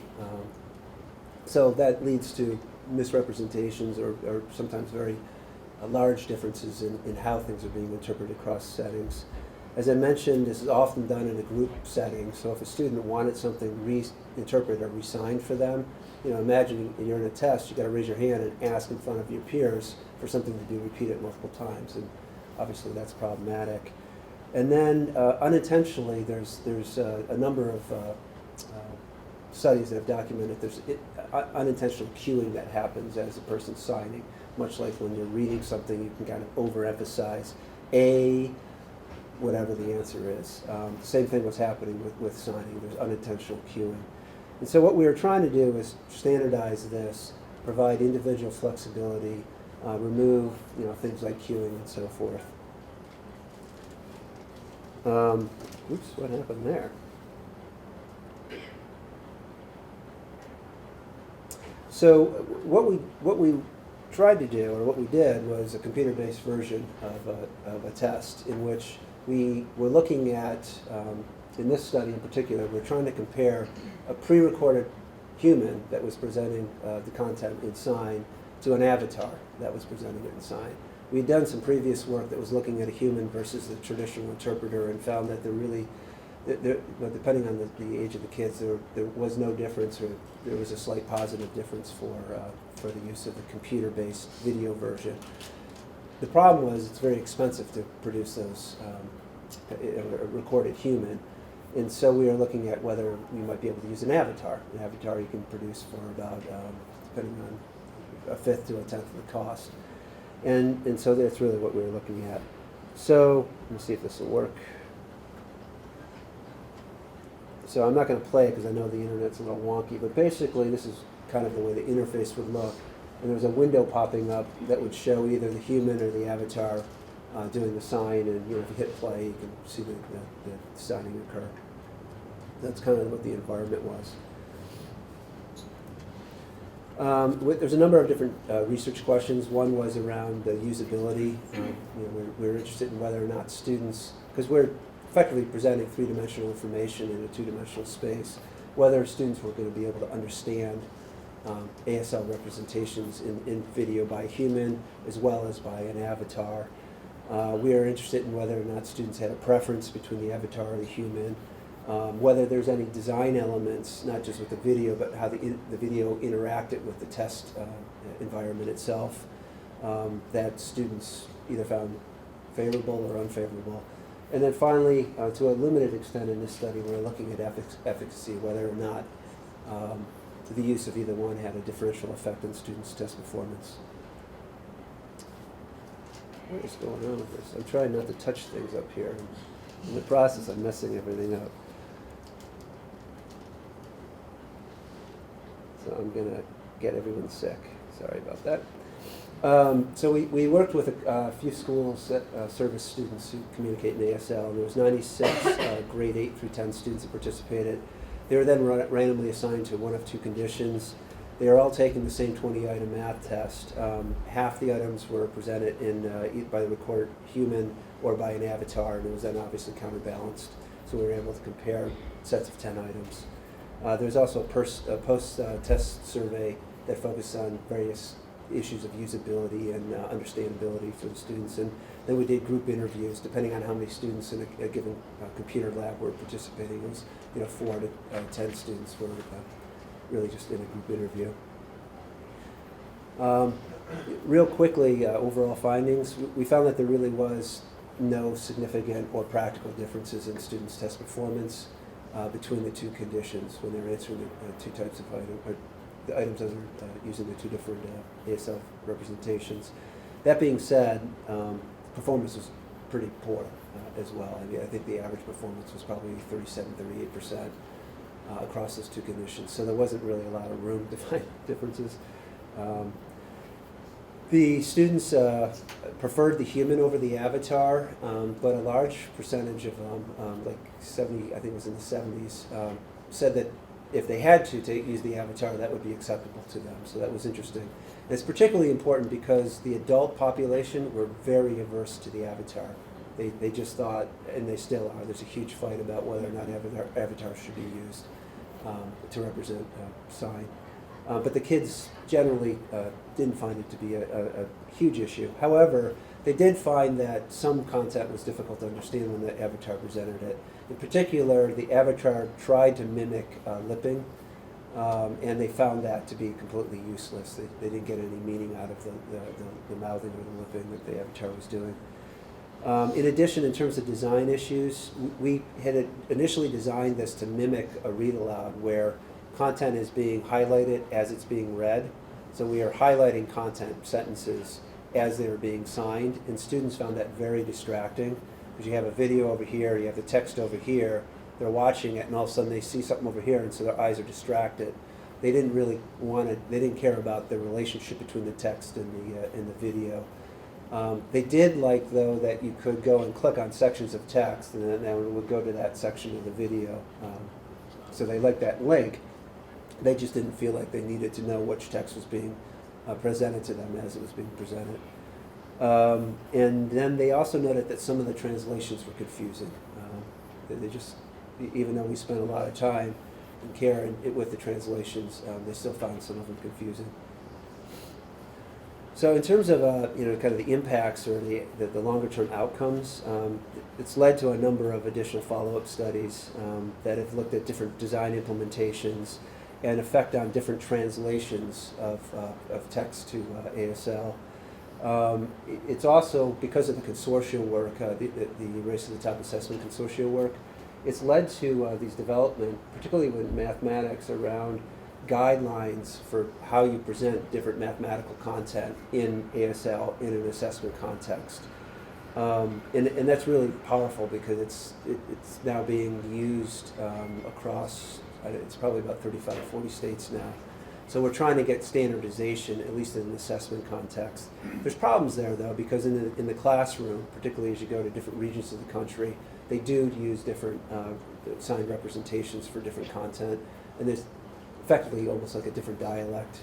So that leads to misrepresentations or sometimes very large differences in how things are being interpreted across settings. As I mentioned, this is often done in a group setting, so if a student wanted something reinterpreted or re-signed for them, imagine you're in a test, you've got to raise your hand and ask in front of your peers for something to be repeated multiple times, and obviously that's problematic. And then unintentionally, there's a number of studies that have documented there's unintentional cueing that happens as a person's signing. Much like when you're reading something, you can kind of overemphasize whatever the answer is. The same thing was happening with signing. There's unintentional cueing. And so what we were trying to do is standardize this, provide individual flexibility, remove things like cueing and so forth. Oops, what happened there? So what we tried to do, or what we did, was a computer-based version of a test in which we were looking at, in this study in particular, we're trying to compare a pre-recorded human that was presenting the content in sign to an avatar that was presenting it in sign. We had done some previous work that was looking at a human versus the traditional interpreter and found that but depending on the age of the kids, there was no difference, or there was a slight positive difference for the use of the computer-based video version. The problem was it's very expensive to produce those a recorded human, and so we were looking at whether we might be able to use an avatar. An avatar you can produce for about, depending on a fifth to a tenth of the cost, and so that's really what we were looking at. So let me see if this will work. So I'm not going to play it because I know the internet's a little wonky, but basically this is kind of the way the interface would look. And there's a window popping up that would show either the human or the avatar doing the sign, and if you hit play, you can see the signing occur. That's kind of what the environment was. There's a number of different research questions. One was around the usability. We're interested in whether or not students, because we're effectively presenting three-dimensional information in a two-dimensional space, whether students were going to be able to understand ASL representations in video by a human as well as by an avatar. We are interested in whether or not students had a preference between the avatar and the human, whether there's any design elements, not just with the video, but how the video interacted with the test environment itself, that students either found favorable or unfavorable. And then finally, to a limited extent in this study, we're looking at efficacy, whether or not the use of either one had a differential effect on students' test performance. What is going on with this? I'm trying not to touch things up here. In the process, I'm messing everything up. So I'm going to get everyone sick. Sorry about that. So we worked with a few schools that service students who communicate in ASL, and there was 96 grade 8 through 10 students that participated. They were then randomly assigned to one of two conditions. They were all taking the same 20-item math test. Half the items were presented by the recorded human or by an avatar, and it was then obviously counterbalanced. So we were able to compare sets of 10 items. There's also a post-test survey that focused on various issues of usability and understandability for the students. And then we did group interviews, depending on how many students in a given computer lab were participating. It was 4 to 10 students were really just in a group interview. Real quickly, overall findings, we found that there really was no significant or practical differences in students' test performance between the two conditions when they were answering the two types of items, or the items as are using the two different ASL representations. That being said, performance was pretty poor as well. I mean, I think the average performance was probably 37-38% across those two conditions. So there wasn't really a lot of room to find differences. The students preferred the human over the avatar, but a large percentage of them, like 70, I think it was in the 70s, said that if they had to use the avatar, that would be acceptable to them. So that was interesting. And it's particularly important because the adult population were very averse to the avatar. They just thought, and they still are, there's a huge fight about whether or not avatars should be used to represent sign. But the kids generally didn't find it to be a huge issue. However, they did find that some content was difficult to understand when the avatar presented it. In particular, the avatar tried to mimic lipping, and they found that to be completely useless. They didn't get any meaning out of the mouthing or the lipping that the avatar was doing. In addition, in terms of design issues, we had initially designed this to mimic a read-aloud where content is being highlighted as it's being read. So we are highlighting content, sentences, as they are being signed, and students found that very distracting because you have a video over here, you have the text over here, they're watching it, and all of a sudden they see something over here, and so their eyes are distracted. They didn't really they didn't care about the relationship between the text and the video. They did like, though, that you could go and click on sections of text, and then it would go to that section of the video. So they liked that link. They just didn't feel like they needed to know which text was being presented to them as it was being presented. And then they also noted that some of the translations were confusing. They just, even though we spent a lot of time and care with the translations, they still found some of them confusing. So in terms of kind of the impacts or the longer term outcomes, it's led to a number of additional follow-up studies that have looked at different design implementations and effect on different translations of text to ASL. It's also, because of the consortium work, the Race to the Top Assessment Consortium work, it's led to these development, particularly with mathematics, around guidelines for how you present different mathematical content in ASL in an assessment context. And that's really powerful because it's now being used across, it's probably about 35 or 40 states now. So we're trying to get standardization, at least in an assessment context. There's problems there, though, because in the classroom, particularly as you go to different regions of the country, they do use different signed representations for different content. And there's effectively almost like a different dialect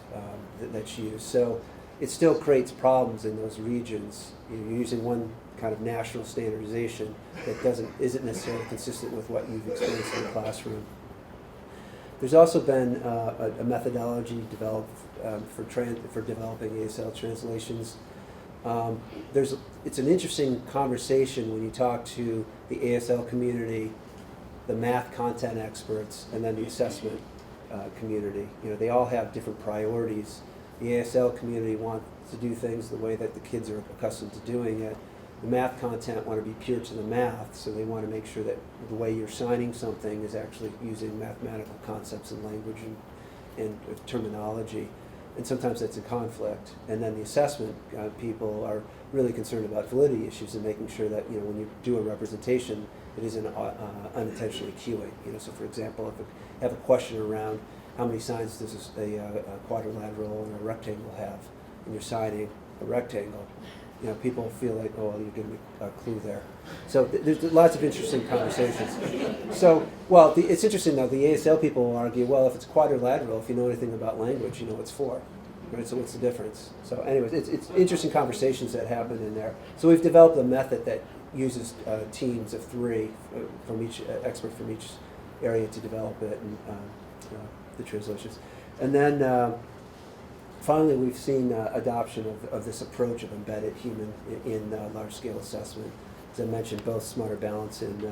that's used. So it still creates problems in those regions. You're using one kind of national standardization that isn't necessarily consistent with what you've experienced in the classroom. There's also been a methodology developed for developing ASL translations. It's an interesting conversation when you talk to the ASL community, the math content experts, and then the assessment community. They all have different priorities. The ASL community wants to do things the way that the kids are accustomed to doing it. The math content want to be pure to the math, so they want to make sure that the way you're signing something is actually using mathematical concepts and language and terminology. And sometimes that's a conflict. And then the assessment people are really concerned about validity issues and making sure that when you do a representation, it isn't unintentionally cueing. So for example, if you have a question around how many sides does a quadrilateral and a rectangle have, and you're signing a rectangle, people feel like, oh, you're giving me a clue there. So there's lots of interesting conversations. So, it's interesting though, the ASL people will argue, well, if it's quadrilateral, if you know anything about language, you know it's 4. Right? So what's the difference? So anyways, it's interesting conversations that happen in there. So we've developed a method that uses teams of 3 from each expert from each area to develop it and the translations. And then finally, we've seen adoption of this approach of embedded human in large-scale assessment. As I mentioned, both Smarter Balance and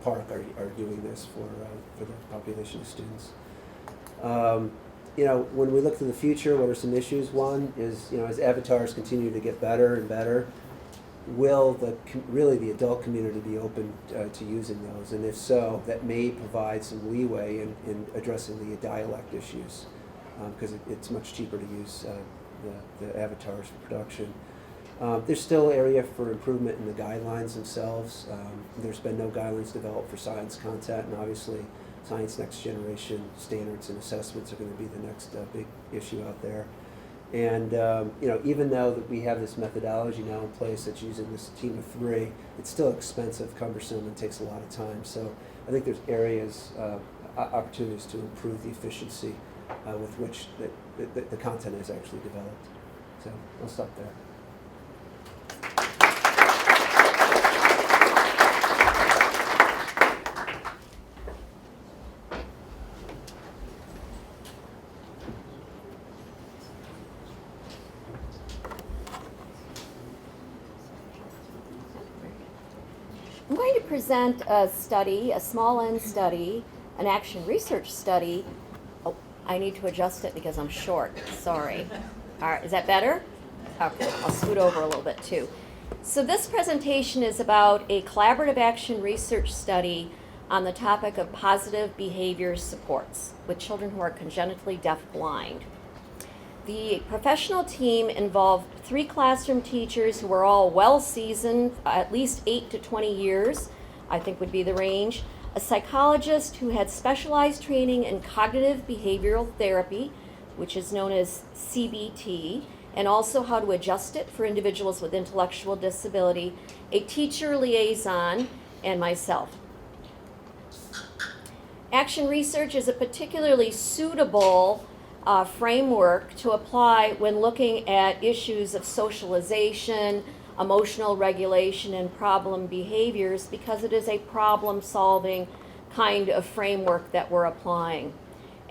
Park are doing this for the population of students. When we look to the future, what are some issues? One is, as avatars continue to get better and better, will the adult community be open to using those? And if so, that may provide some leeway in addressing the dialect issues, because it's much cheaper to use the avatars for production. There's still area for improvement in the guidelines themselves. There's been no guidelines developed for science content, and obviously Science Next Generation standards and assessments are going to be the next big issue out there. And even though that we have this methodology now in place that's using this team of 3, it's still expensive, cumbersome, and takes a lot of time. So I think there's areas, opportunities to improve the efficiency with which the content is actually developed. So I'll stop there. I'm going to present a study, a small N study, an action research study. Oh, I need to adjust it because I'm short. Sorry. All right, is that better? Okay, I'll scoot over a little bit too. So this presentation is about a collaborative action research study on the topic of positive behavior supports with children who are congenitally deaf-blind. The professional team involved 3 classroom teachers who were all well-seasoned, at least 8 to 20 years, I think would be the range, a psychologist who had specialized training in cognitive behavioral therapy, which is known as CBT, and also how to adjust it for individuals with intellectual disability, a teacher liaison, and myself. Action research is a particularly suitable framework to apply when looking at issues of socialization, emotional regulation, and problem behaviors, because it is a problem-solving kind of framework that we're applying.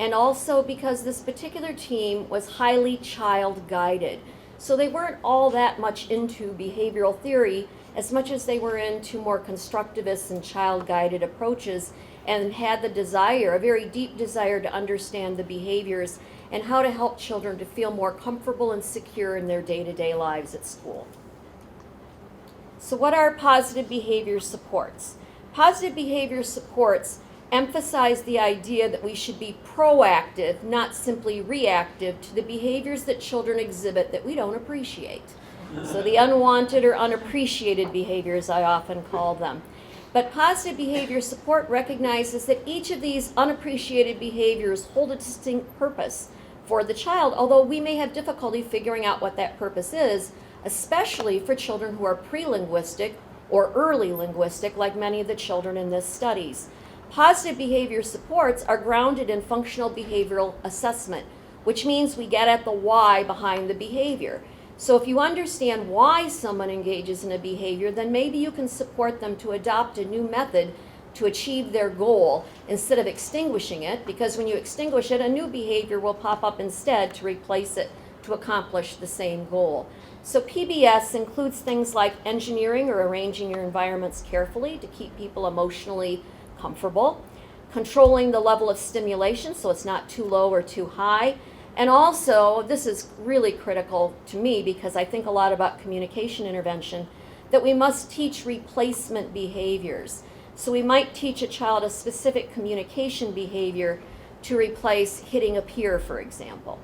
And also because this particular team was highly child-guided. So they weren't all that much into behavioral theory as much as they were into more constructivist and child-guided approaches, and had the desire, a very deep desire, to understand the behaviors and how to help children to feel more comfortable and secure in their day-to-day lives at school. So what are positive behavior supports? Positive behavior supports emphasize the idea that we should be proactive, not simply reactive, to the behaviors that children exhibit that we don't appreciate. So the unwanted or unappreciated behaviors, I often call them. But positive behavior support recognizes that each of these unappreciated behaviors hold a distinct purpose for the child, although we may have difficulty figuring out what that purpose is, especially for children who are pre-linguistic or early linguistic, like many of the children in this studies. Positive behavior supports are grounded in functional behavioral assessment, which means we get at the why behind the behavior. So if you understand why someone engages in a behavior, then maybe you can support them to adopt a new method to achieve their goal instead of extinguishing it, because when you extinguish it, a new behavior will pop up instead to replace it to accomplish the same goal. So PBS includes things like engineering or arranging your environments carefully to keep people emotionally comfortable, controlling the level of stimulation so it's not too low or too high, and also, this is really critical to me because I think a lot about communication intervention, that we must teach replacement behaviors. So we might teach a child a specific communication behavior to replace hitting a peer, for example.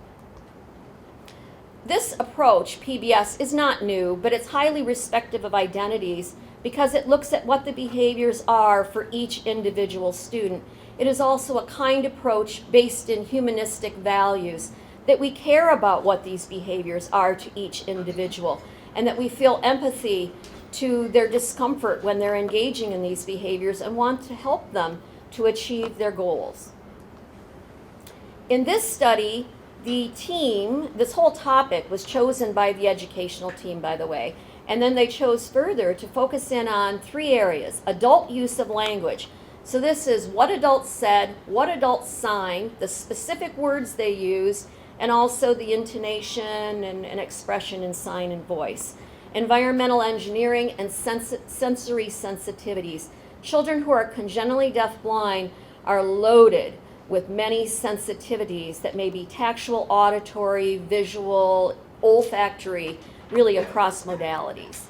This approach, PBS, is not new, but it's highly respective of identities because it looks at what the behaviors are for each individual student. It is also a kind approach based in humanistic values, that we care about what these behaviors are to each individual, and that we feel empathy to their discomfort when they're engaging in these behaviors and want to help them to achieve their goals. In this study, the team, this whole topic was chosen by the educational team, by the way, and then they chose further to focus in on 3 areas: adult use of language. So this is what adults said, what adults signed, the specific words they used, and also the intonation and expression in sign and voice. Environmental engineering and sensory sensitivities. Children who are congenitally deafblind are loaded with many sensitivities that may be tactual, auditory, visual, olfactory, really across modalities.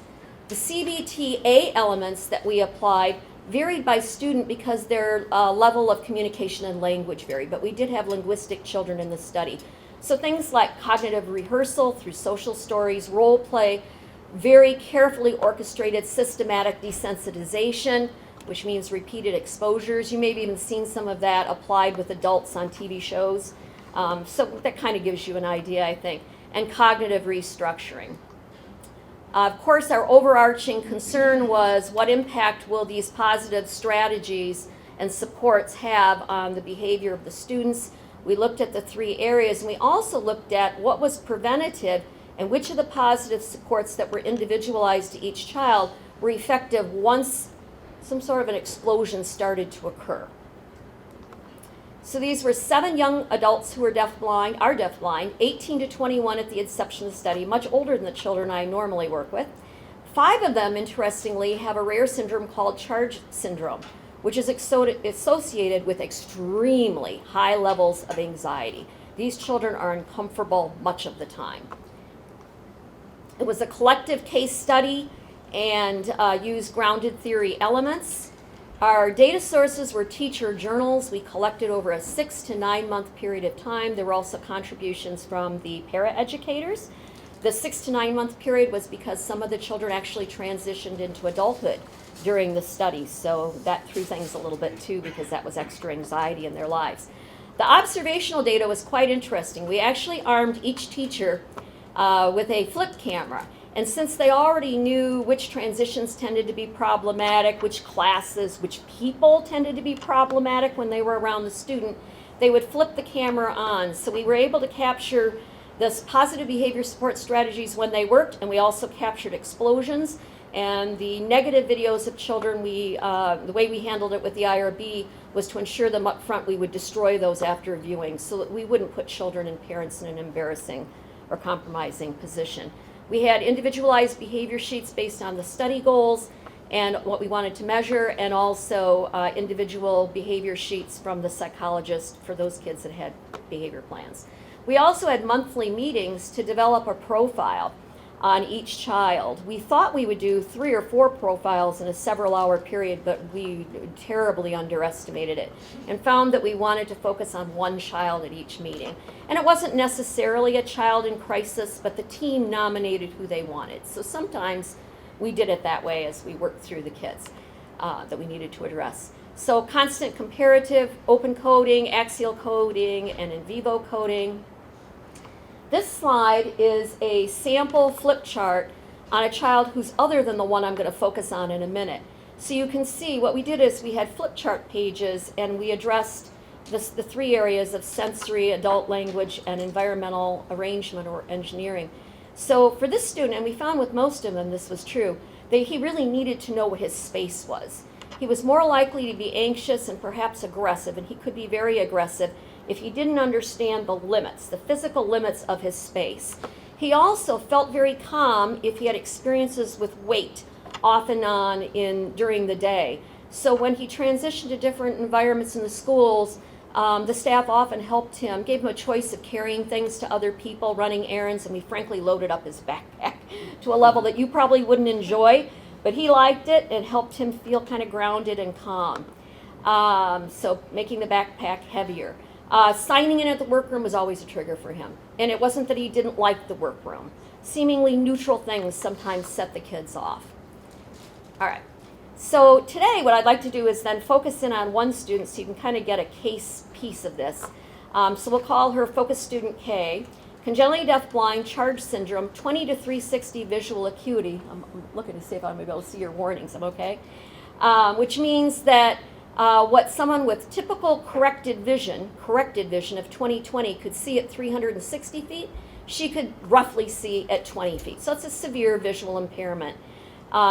The CBTA elements that we applied varied by student because their level of communication and language varied, but we did have linguistic children in the study. So things like cognitive rehearsal through social stories, role play, very carefully orchestrated systematic desensitization, which means repeated exposures. You may have even seen some of that applied with adults on TV shows. So that kind of gives you an idea, I think. And cognitive restructuring. Of course, our overarching concern was what impact will these positive strategies and supports have on the behavior of the students. We looked at the 3 areas, and we also looked at what was preventative and which of the positive supports that were individualized to each child were effective once some sort of an explosion started to occur. So these were 7 young adults who are deafblind, 18 to 21 at the inception of the study, much older than the children I normally work with. 5 of them, interestingly, have a rare syndrome called charge syndrome, which is associated with extremely high levels of anxiety. These children are uncomfortable much of the time. It was a collective case study and used grounded theory elements. Our data sources were teacher journals. We collected over a 6 to 9 month period of time. There were also contributions from the paraeducators. The 6 to 9 month period was because some of the children actually transitioned into adulthood during the study, so that threw things a little bit too because that was extra anxiety in their lives. The observational data was quite interesting. We actually armed each teacher with a flip camera. And since they already knew which transitions tended to be problematic, which classes, which people tended to be problematic when they were around the student, they would flip the camera on. So we were able to capture this positive behavior support strategies when they worked, and we also captured explosions. And the negative videos of children, the way we handled it with the IRB was to ensure them up front we would destroy those after viewing so that we wouldn't put children and parents in an embarrassing or compromising position. We had individualized behavior sheets based on the study goals and what we wanted to measure, and also individual behavior sheets from the psychologist for those kids that had behavior plans. We also had monthly meetings to develop a profile on each child. We thought we would do 3 or 4 profiles in a several-hour period, but we terribly underestimated it and found that we wanted to focus on 1 child at each meeting. And it wasn't necessarily a child in crisis, but the team nominated who they wanted. So sometimes we did it that way as we worked through the kids that we needed to address. So constant comparative, open coding, axial coding, and in vivo coding. This slide is a sample flip chart on a child who's other than the one I'm going to focus on in a minute. So you can see what we did is we had flip chart pages, and we addressed the 3 areas of sensory, adult language, and environmental arrangement or engineering. So for this student, and we found with most of them this was true, he really needed to know what his space was. He was more likely to be anxious and perhaps aggressive, and he could be very aggressive if he didn't understand the limits, the physical limits of his space. He also felt very calm if he had experiences with weight off and on during the day. So when he transitioned to different environments in the schools, the staff often helped him, gave him a choice of carrying things to other people, running errands, and we frankly loaded up his backpack to a level that you probably wouldn't enjoy, but he liked it and helped him feel kind of grounded and calm. So making the backpack heavier. Signing in at the workroom was always a trigger for him, and it wasn't that he didn't like the workroom. Seemingly neutral things sometimes set the kids off. All right. So today what I'd like to do is then focus in on one student so you can kind of get a case piece of this. So we'll call her Focus Student K. Congenitally deafblind, charge syndrome, 20 to 360 visual acuity. I'm looking to see if I'm able to see your warnings. I'm okay? Which means that what someone with typical corrected vision of 20/20 could see at 360 feet, she could roughly see at 20 feet. So it's a severe visual impairment.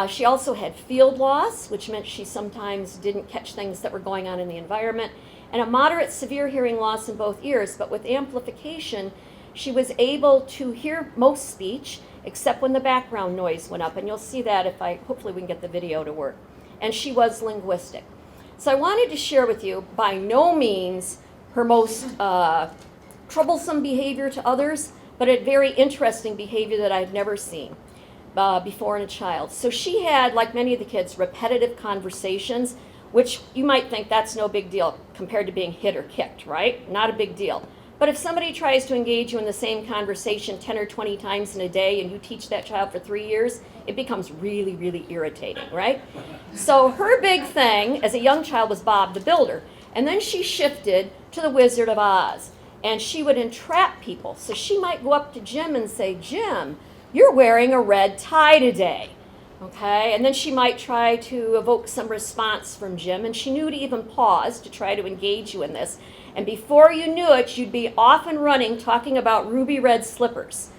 She also had field loss, which meant she sometimes didn't catch things that were going on in the environment, and a moderate severe hearing loss in both ears, but with amplification, she was able to hear most speech, except when the background noise went up, and you'll see that hopefully we can get the video to work. And she was linguistic. So I wanted to share with you, by no means her most troublesome behavior to others, but a very interesting behavior that I've never seen before in a child. So she had, like many of the kids, repetitive conversations, which you might think that's no big deal compared to being hit or kicked, right? Not a big deal. But if somebody tries to engage you in the same conversation 10 or 20 times in a day and you teach that child for 3 years, it becomes really, really irritating, right? So her big thing as a young child was Bob the Builder. And then she shifted to the Wizard of Oz. And she would entrap people. So she might go up to Jim and say, Jim, you're wearing a red tie today. Okay? And then she might try to evoke some response from Jim. And she knew to even pause to try to engage you in this. And before you knew it, you'd be off and running talking about ruby red slippers.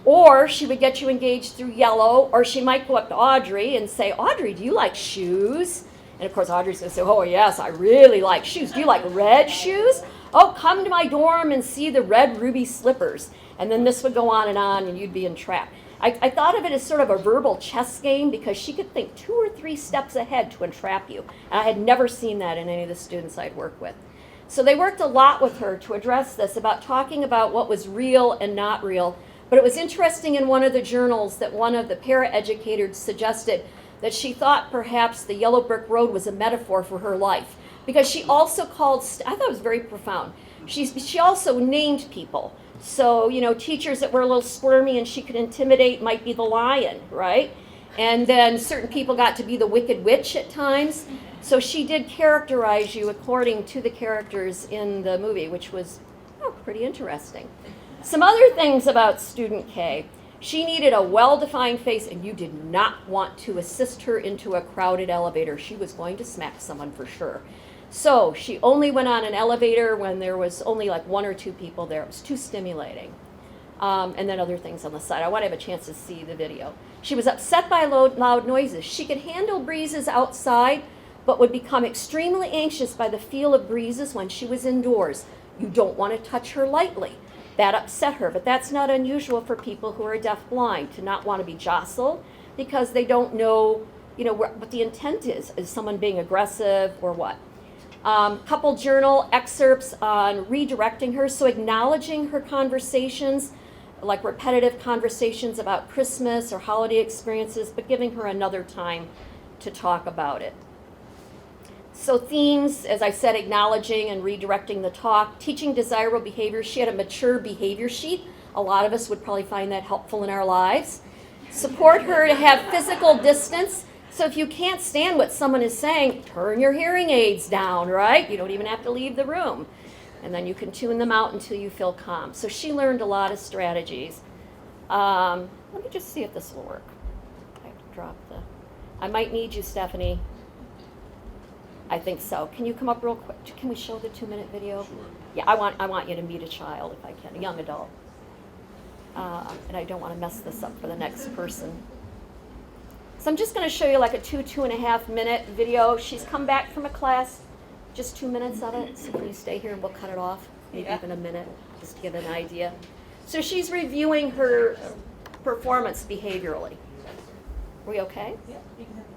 Or she would get you engaged through yellow, or she might go up to Audrey and say, Audrey, do you like shoes? And of course, Audrey's going to say, oh, yes, I really like shoes. Do you like red shoes? Oh, come to my dorm and see the red ruby slippers. And then this would go on, and you'd be entrapped. I thought of it as sort of a verbal chess game because she could think 2 or 3 steps ahead to entrap you. And I had never seen that in any of the students I'd worked with. So they worked a lot with her to address this, about talking about what was real and not real. But it was interesting in one of the journals that one of the paraeducators suggested that she thought perhaps the yellow brick road was a metaphor for her life. Because she also called, I thought it was very profound, she also named people. So, teachers that were a little squirmy and she could intimidate might be the lion, right? And then certain people got to be the wicked witch at times. So she did characterize you according to the characters in the movie, which was pretty interesting. Some other things about Student K. She needed a well-defined face, and you did not want to assist her into a crowded elevator. She was going to smack someone for sure. So she only went on an elevator when there was only like 1 or 2 people there. It was too stimulating. And then other things on the side. I want to have a chance to see the video. She was upset by loud noises. She could handle breezes outside, but would become extremely anxious by the feel of breezes when she was indoors. You don't want to touch her lightly. That upset her, but that's not unusual for people who are deafblind, to not want to be jostled because they don't know, what the intent is. Is someone being aggressive or what? Couple journal excerpts on redirecting her, so acknowledging her conversations, like repetitive conversations about Christmas or holiday experiences, but giving her another time to talk about it. So themes, as I said, acknowledging and redirecting the talk, teaching desirable behavior. She had a mature behavior sheet. A lot of us would probably find that helpful in our lives. Support her to have physical distance. So if you can't stand what someone is saying, turn your hearing aids down, right? You don't even have to leave the room. And then you can tune them out until you feel calm. So she learned a lot of strategies. Let me just see if this will work. I have to drop I might need you, Stephanie. I think so. Can you come up real quick? Can we show the 2-minute video? Sure. Yeah, I want you to meet a child if I can, a young adult. And I don't want to mess this up for the next person. So I'm just going to show you like a 2.5 minute video. She's come back from a class, just 2 minutes of it. So can you stay here and we'll cut it off? Maybe even a minute, just to give an idea. So she's reviewing her performance behaviorally. Are we okay? Yeah, you can have that.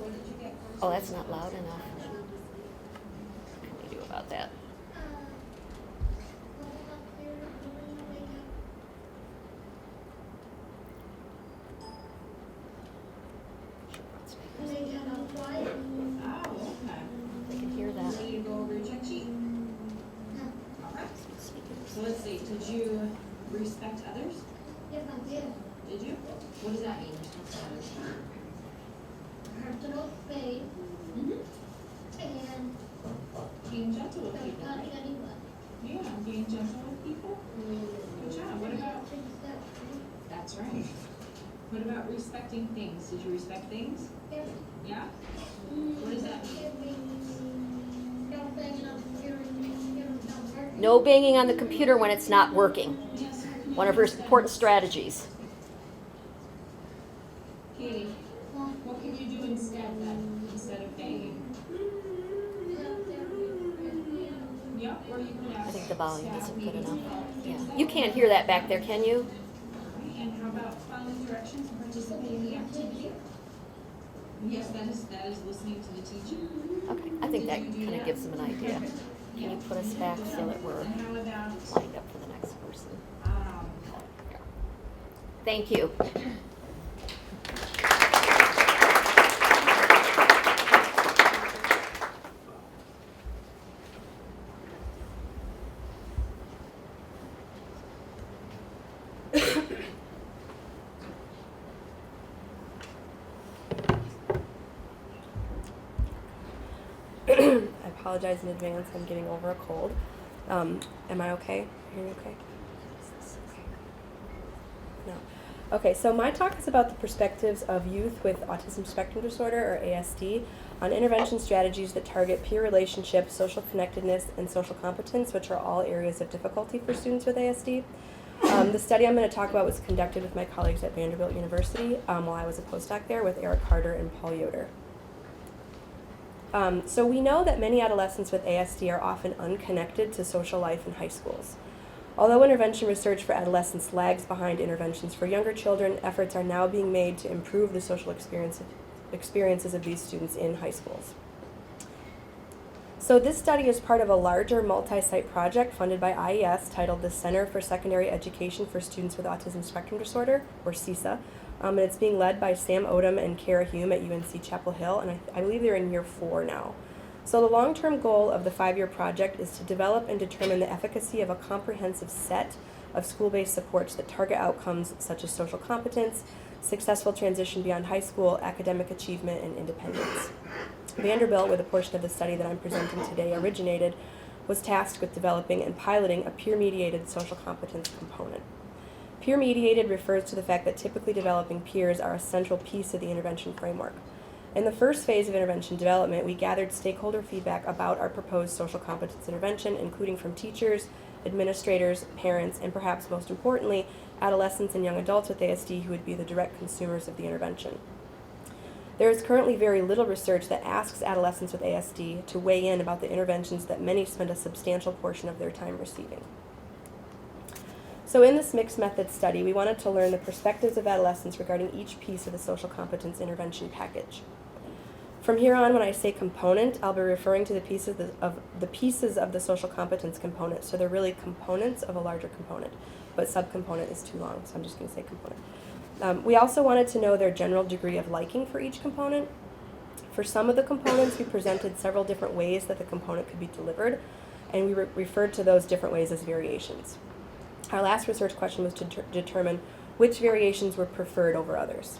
What did you get? Oh, that's not loud enough. What can we do about that? Oh, okay. They can hear that. So you go over your check sheet? Alright. So let's see, did you respect others? Yes, I did. Did you? What does that mean, respect others? Personal space Mm-hmm. and Being gentle with don't people, touch right? anyone. Yeah, being gentle with people. Good job. What about, that's right. What about respecting things? Did you respect things? Yes. Yeah? What does that mean? Don't bang it on the computer and don't work. No banging on the computer when it's not working. Yes. One of her important strategies. Katie, what can you do instead then, instead of banging? Yeah, or you could ask. I think the volume staff isn't good maybe enough. to help Yeah. fix that. You can't hear that back there, can you? And how about following directions and participating in the activity? Yes, that is listening to the teacher. Okay, I think that kind of gives them an idea. Can you put us back so that we're And how about, lined up for the next person? um, Thank you. I apologize in advance. I'm getting over a cold. Am I okay? Are you okay? No. Okay, so my talk is about the perspectives of youth with autism spectrum disorder, or ASD, on intervention strategies that target peer relationships, social connectedness, and social competence, which are all areas of difficulty for students with ASD. The study I'm going to talk about was conducted with my colleagues at Vanderbilt University while I was a postdoc there with Eric Carter and Paul Yoder. So we know that many adolescents with ASD are often unconnected to social life in high schools. Although intervention research for adolescents lags behind interventions for younger children, efforts are now being made to improve the social experiences of these students in high schools. So this study is part of a larger multi-site project funded by IES titled the Center for Secondary Education for Students with Autism Spectrum Disorder, or CSA. And it's being led by Sam Odom and Kara Hume at UNC Chapel Hill, and I believe they're in year 4 now. So the long-term goal of the 5-year project is to develop and determine the efficacy of a comprehensive set of school-based supports that target outcomes such as social competence, successful transition beyond high school, academic achievement, and independence. Vanderbilt, where the portion of the study that I'm presenting today originated, was tasked with developing and piloting a peer-mediated social competence component. Peer-mediated refers to the fact that typically developing peers are a central piece of the intervention framework. In the first phase of intervention development, we gathered stakeholder feedback about our proposed social competence intervention, including from teachers, administrators, parents, and perhaps most importantly, adolescents and young adults with ASD who would be the direct consumers of the intervention. There is currently very little research that asks adolescents with ASD to weigh in about the interventions that many spend a substantial portion of their time receiving. So in this mixed methods study, we wanted to learn the perspectives of adolescents regarding each piece of the social competence intervention package. From here on, when I say component, I'll be referring to the pieces of the social competence component. So they're really components of a larger component, but subcomponent is too long, so I'm just going to say component. We also wanted to know their general degree of liking for each component. For some of the components, we presented several different ways that the component could be delivered, and we referred to those different ways as variations. Our last research question was to determine which variations were preferred over others.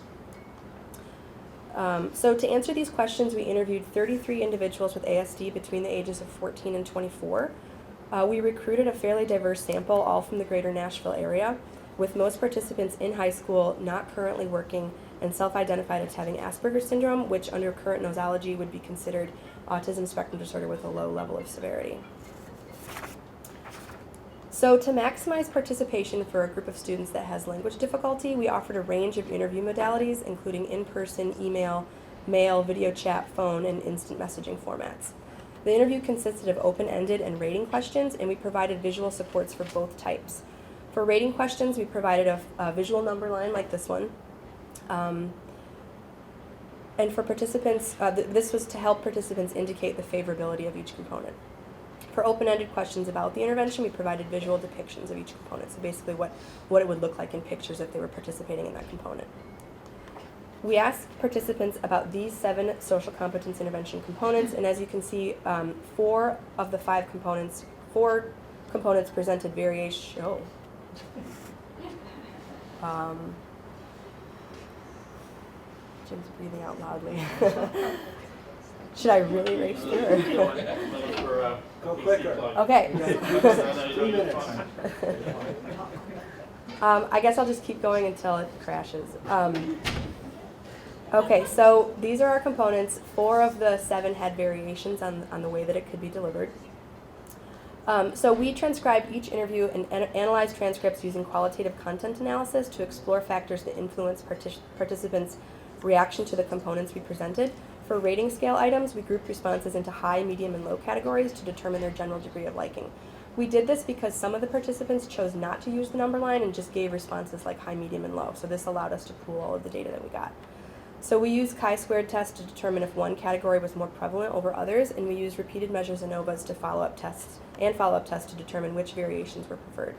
So to answer these questions, we interviewed 33 individuals with ASD between the ages of 14 and 24. We recruited a fairly diverse sample, all from the greater Nashville area, with most participants in high school, not currently working, and self-identified as having Asperger's syndrome, which under current nosology would be considered autism spectrum disorder with a low level of severity. So to maximize participation for a group of students that has language difficulty, we offered a range of interview modalities, including in-person, email, mail, video chat, phone, and instant messaging formats. The interview consisted of open-ended and rating questions, and we provided visual supports for both types. For rating questions, we provided a visual number line like this one. And for participants, this was to help participants indicate the favorability of each component. For open-ended questions about the intervention, we provided visual depictions of each component, so basically what it would look like in pictures if they were participating in that component. We asked participants about these 7 social competence intervention components, and as you can see, 4 of the 5 components, 4 components presented variation. Jim's breathing out loudly. Should I really race through it? Go quicker. Okay. 3 minutes. I guess I'll just keep going until it crashes. Okay, so these are our components. 4 of the 7 had variations on the way that it could be delivered. So we transcribed each interview and analyzed transcripts using qualitative content analysis to explore factors that influence participants' reaction to the components we presented. For rating scale items, we grouped responses into high, medium, and low categories to determine their general degree of liking. We did this because some of the participants chose not to use the number line and just gave responses like high, medium, and low. So this allowed us to pool all of the data that we got. So we used chi-squared tests to determine if one category was more prevalent over others, and we used repeated measures ANOVAs to follow-up tests to determine which variations were preferred.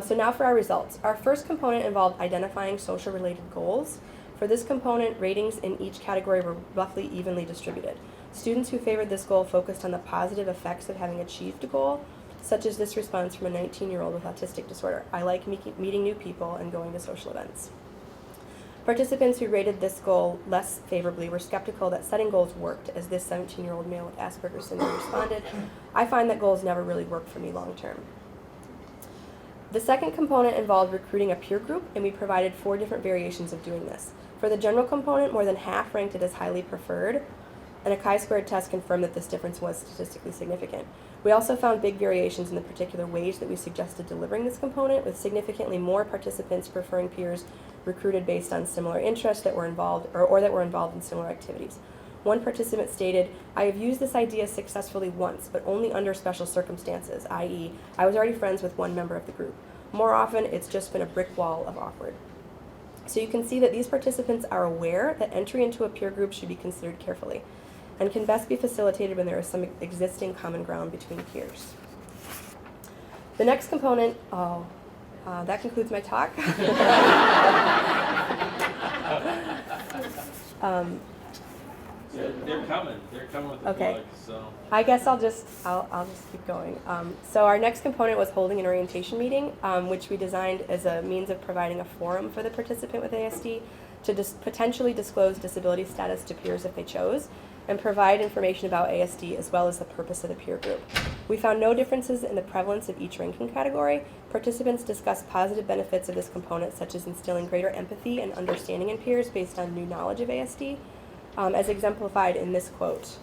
So now for our results. Our first component involved identifying social-related goals. For this component, ratings in each category were roughly evenly distributed. Students who favored this goal focused on the positive effects of having achieved a goal, such as this response from a 19-year-old with autistic disorder. I like meeting new people and going to social events. Participants who rated this goal less favorably were skeptical that setting goals worked, as this 17-year-old male with Asperger's syndrome responded, I find that goals never really work for me long term. The second component involved recruiting a peer group, and we provided 4 different variations of doing this. For the general component, more than half ranked it as highly preferred, and a chi-squared test confirmed that this difference was statistically significant. We also found big variations in the particular ways that we suggested delivering this component, with significantly more participants preferring peers recruited based on similar interests that were involved or that were involved in similar activities. One participant stated, I have used this idea successfully once, but only under special circumstances, i.e., I was already friends with one member of the group. More often, it's just been a brick wall of awkward. So you can see that these participants are aware that entry into a peer group should be considered carefully and can best be facilitated when there is some existing common ground between peers. The next component, that concludes my talk. They're coming with the Okay. plug, so. I guess I'll just keep going. So our next component was holding an orientation meeting, which we designed as a means of providing a forum for the participant with ASD to potentially disclose disability status to peers if they chose, and provide information about ASD as well as the purpose of the peer group. We found no differences in the prevalence of each ranking category. Participants discussed positive benefits of this component, such as instilling greater empathy and understanding in peers based on new knowledge of ASD, as exemplified in this quote.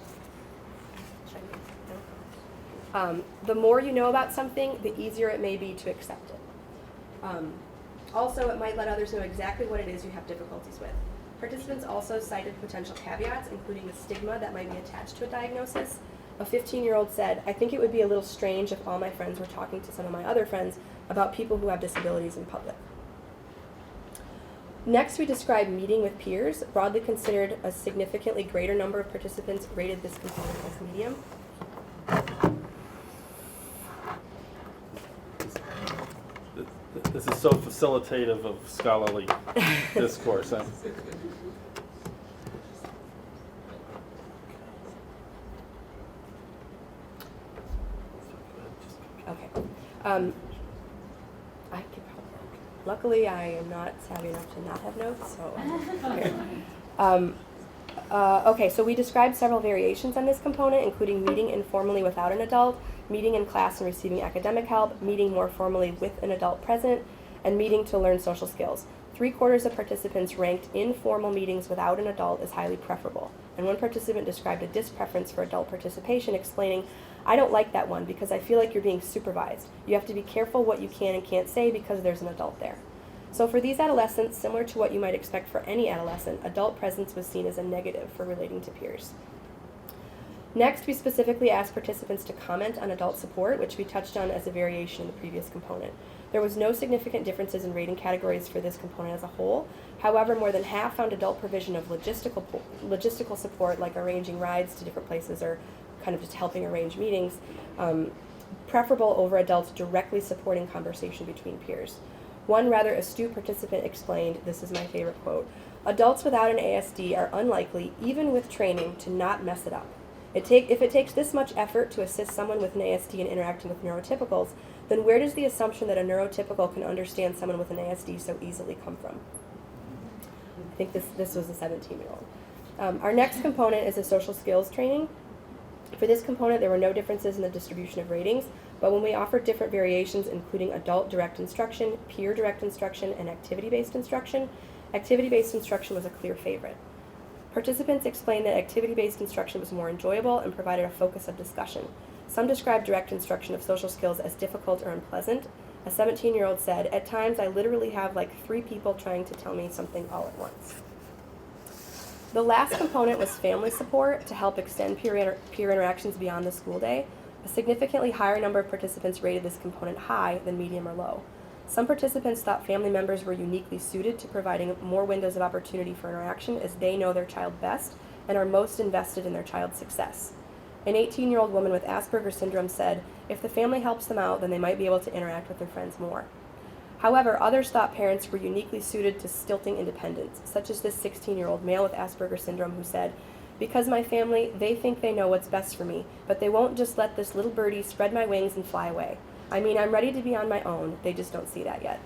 The more you know about something, the easier it may be to accept it. Also, it might let others know exactly what it is you have difficulties with. Participants also cited potential caveats, including the stigma that might be attached to a diagnosis. A 15-year-old said, I think it would be a little strange if all my friends were talking to some of my other friends about people who have disabilities in public. Next, we describe meeting with peers. Broadly considered, a significantly greater number of participants rated this component as medium. This is so facilitative of scholarly discourse. Huh? Okay. I could probably. Luckily, I am not savvy enough to not have notes, so here. Okay, so we described several variations on this component, including meeting informally without an adult, meeting in class and receiving academic help, meeting more formally with an adult present, and meeting to learn social skills. 3/4 of participants ranked informal meetings without an adult as highly preferable. And one participant described a dispreference for adult participation, explaining, "I don't like that one because I feel like you're being supervised. You have to be careful what you can and can't say because there's an adult there." So for these adolescents, similar to what you might expect for any adolescent, adult presence was seen as a negative for relating to peers. Next, we specifically asked participants to comment on adult support, which we touched on as a variation in the previous component. There was no significant differences in rating categories for this component as a whole. However, more than half found adult provision of logistical support, like arranging rides to different places or kind of just helping arrange meetings, preferable over adults directly supporting conversation between peers. One rather astute participant explained, this is my favorite quote, "Adults without an ASD are unlikely, even with training, to not mess it up. If it takes this much effort to assist someone with an ASD in interacting with neurotypicals, then where does the assumption that a neurotypical can understand someone with an ASD so easily come from?" I think this was a 17-year-old. Our next component is a social skills training. For this component, there were no differences in the distribution of ratings, but when we offered different variations, including adult direct instruction, peer direct instruction, and activity-based instruction was a clear favorite. Participants explained that activity-based instruction was more enjoyable and provided a focus of discussion. Some described direct instruction of social skills as difficult or unpleasant. A 17-year-old said, "At times I literally have like 3 people trying to tell me something all at once." The last component was family support to help extend peer interactions beyond the school day. A significantly higher number of participants rated this component high than medium or low. Some participants thought family members were uniquely suited to providing more windows of opportunity for interaction as they know their child best and are most invested in their child's success. An 18-year-old woman with Asperger's syndrome said, "If the family helps them out, then they might be able to interact with their friends more." However, others thought parents were uniquely suited to stilting independence, such as this 16-year-old male with Asperger's syndrome who said, "Because my family, they think they know what's best for me, but they won't just let this little birdie spread my wings and fly away. I mean, I'm ready to be on my own, they just don't see that yet."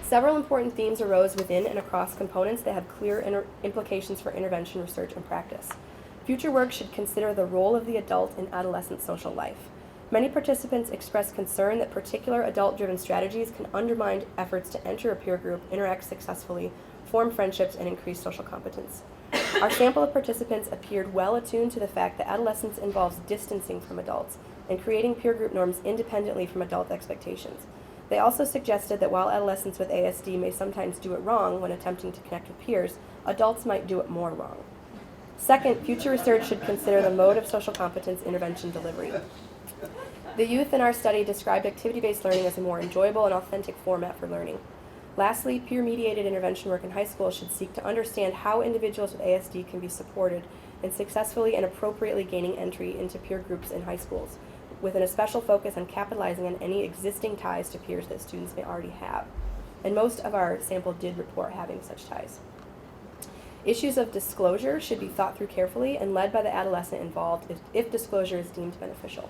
Several important themes arose within and across components that have clear implications for intervention research and practice. Future work should consider the role of the adult in adolescent social life. Many participants expressed concern that particular adult-driven strategies can undermine efforts to enter a peer group, interact successfully, form friendships, and increase social competence. Our sample of participants appeared well attuned to the fact that adolescence involves distancing from adults and creating peer group norms independently from adult expectations. They also suggested that while adolescents with ASD may sometimes do it wrong when attempting to connect with peers, adults might do it more wrong. Second, future research should consider the mode of social competence intervention delivery. The youth in our study described activity-based learning as a more enjoyable and authentic format for learning. Lastly, peer-mediated intervention work in high school should seek to understand how individuals with ASD can be supported in successfully and appropriately gaining entry into peer groups in high schools, with an especial focus on capitalizing on any existing ties to peers that students may already have. And most of our sample did report having such ties. Issues of disclosure should be thought through carefully and led by the adolescent involved if disclosure is deemed beneficial.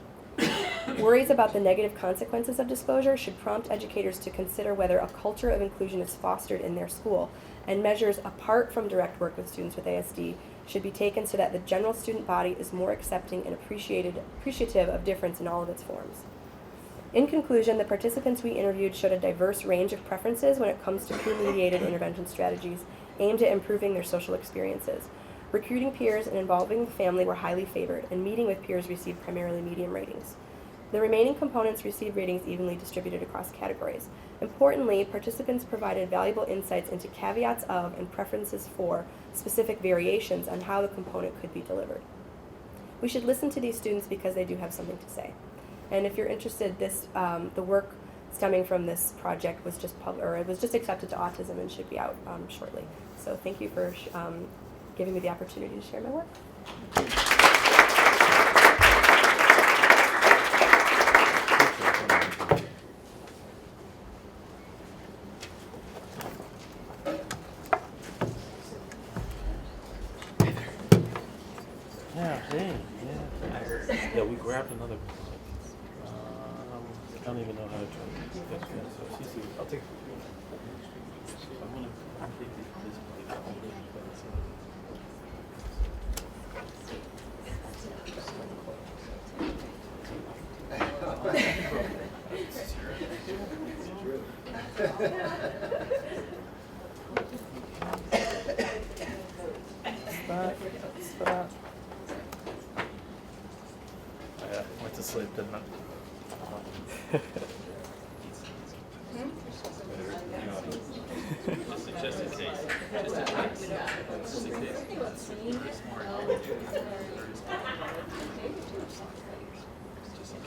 Worries about the negative consequences of disclosure should prompt educators to consider whether a culture of inclusion is fostered in their school, and measures apart from direct work with students with ASD should be taken so that the general student body is more accepting and appreciative of difference in all of its forms. In conclusion, the participants we interviewed showed a diverse range of preferences when it comes to peer-mediated intervention strategies aimed at improving their social experiences. Recruiting peers and involving the family were highly favored, and meeting with peers received primarily medium ratings. The remaining components received ratings evenly distributed across categories. Importantly, participants provided valuable insights into caveats of and preferences for specific variations on how the component could be delivered. We should listen to these students because they do have something to say. And if you're interested, the work stemming from this project was just it was just accepted to Autism and should be out shortly. So thank you for giving me the opportunity to share my work. Yeah, we grabbed another. I don't even know how to turn this. So she's. I'll take. I'm gonna take this. it, didn't it?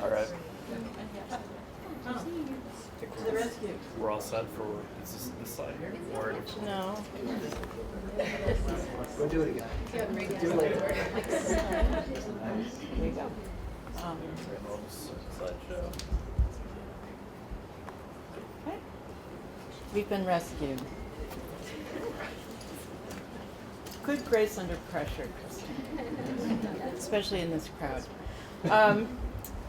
All right. We're all set for this side here? Or No. Go do it again. Do it later. Here you go. slideshow? Okay. We've been rescued. Good grace under pressure, Christine, especially in this crowd.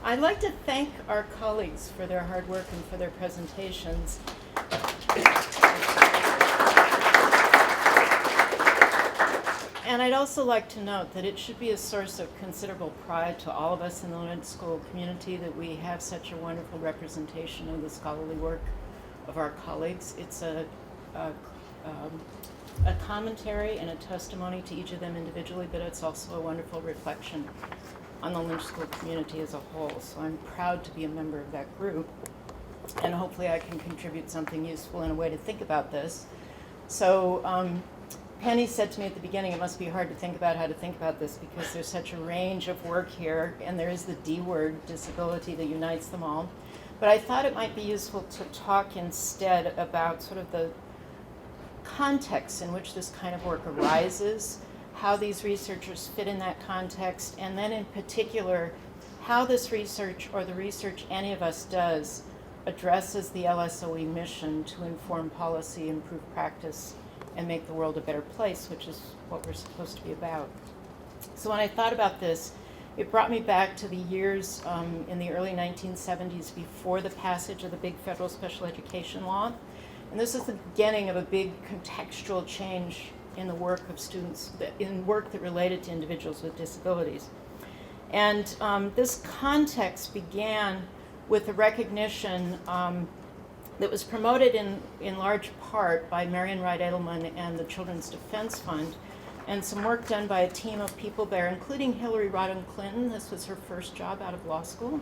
I'd like to thank our colleagues for their hard work and for their presentations. And I'd also like to note that it should be a source of considerable pride to all of us in the Lynch School community that we have such a wonderful representation of the scholarly work of our colleagues. It's a commentary and a testimony to each of them individually, but it's also a wonderful reflection on the Lynch School community as a whole. So I'm proud to be a member of that group, and hopefully I can contribute something useful in a way to think about this. So Penny said to me at the beginning, it must be hard to think about how to think about this because there's such a range of work here, and there is the D word, disability, that unites them all. But I thought it might be useful to talk instead about sort of the context in which this kind of work arises, how these researchers fit in that context, and then in particular, how this research, or the research any of us does, addresses the LSOE mission to inform policy, improve practice, and make the world a better place, which is what we're supposed to be about. So when I thought about this, it brought me back to the years in the early 1970s before the passage of the big federal special education law. And this is the beginning of a big contextual change in the work of students, in work that related to individuals with disabilities. And this context began with the recognition that was promoted in large part by Marian Wright Edelman and the Children's Defense Fund, and some work done by a team of people there, including Hillary Rodham Clinton. This was her first job out of law school,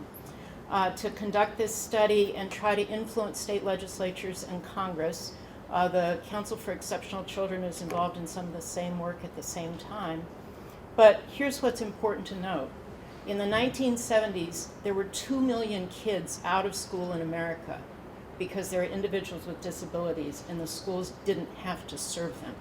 to conduct this study and try to influence state legislatures and Congress. The Council for Exceptional Children is involved in some of the same work at the same time. But here's what's important to note. In the 1970s, there were 2 million kids out of school in America because there are individuals with disabilities and the schools didn't have to serve them.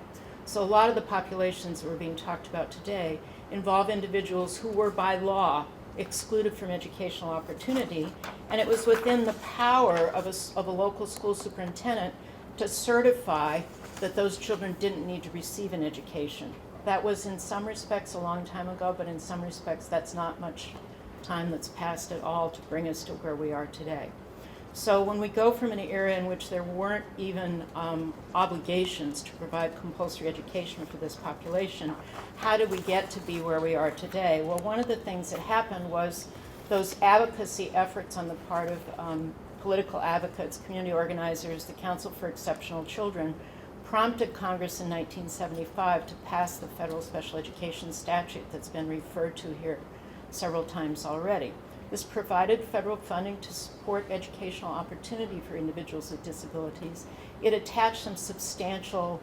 So a lot of the populations that we're being talked about today involve individuals who were by law excluded from educational opportunity, and it was within the power of a local school superintendent to certify that those children didn't need to receive an education. That was in some respects a long time ago, but in some respects that's not much time that's passed at all to bring us to where we are today. So when we go from an era in which there weren't even obligations to provide compulsory education for this population, how did we get to be where we are today? Well, one of the things that happened was those advocacy efforts on the part of political advocates, community organizers, the Council for Exceptional Children, prompted Congress in 1975 to pass the federal special education statute that's been referred to here several times already. This provided federal funding to support educational opportunity for individuals with disabilities. It attached some substantial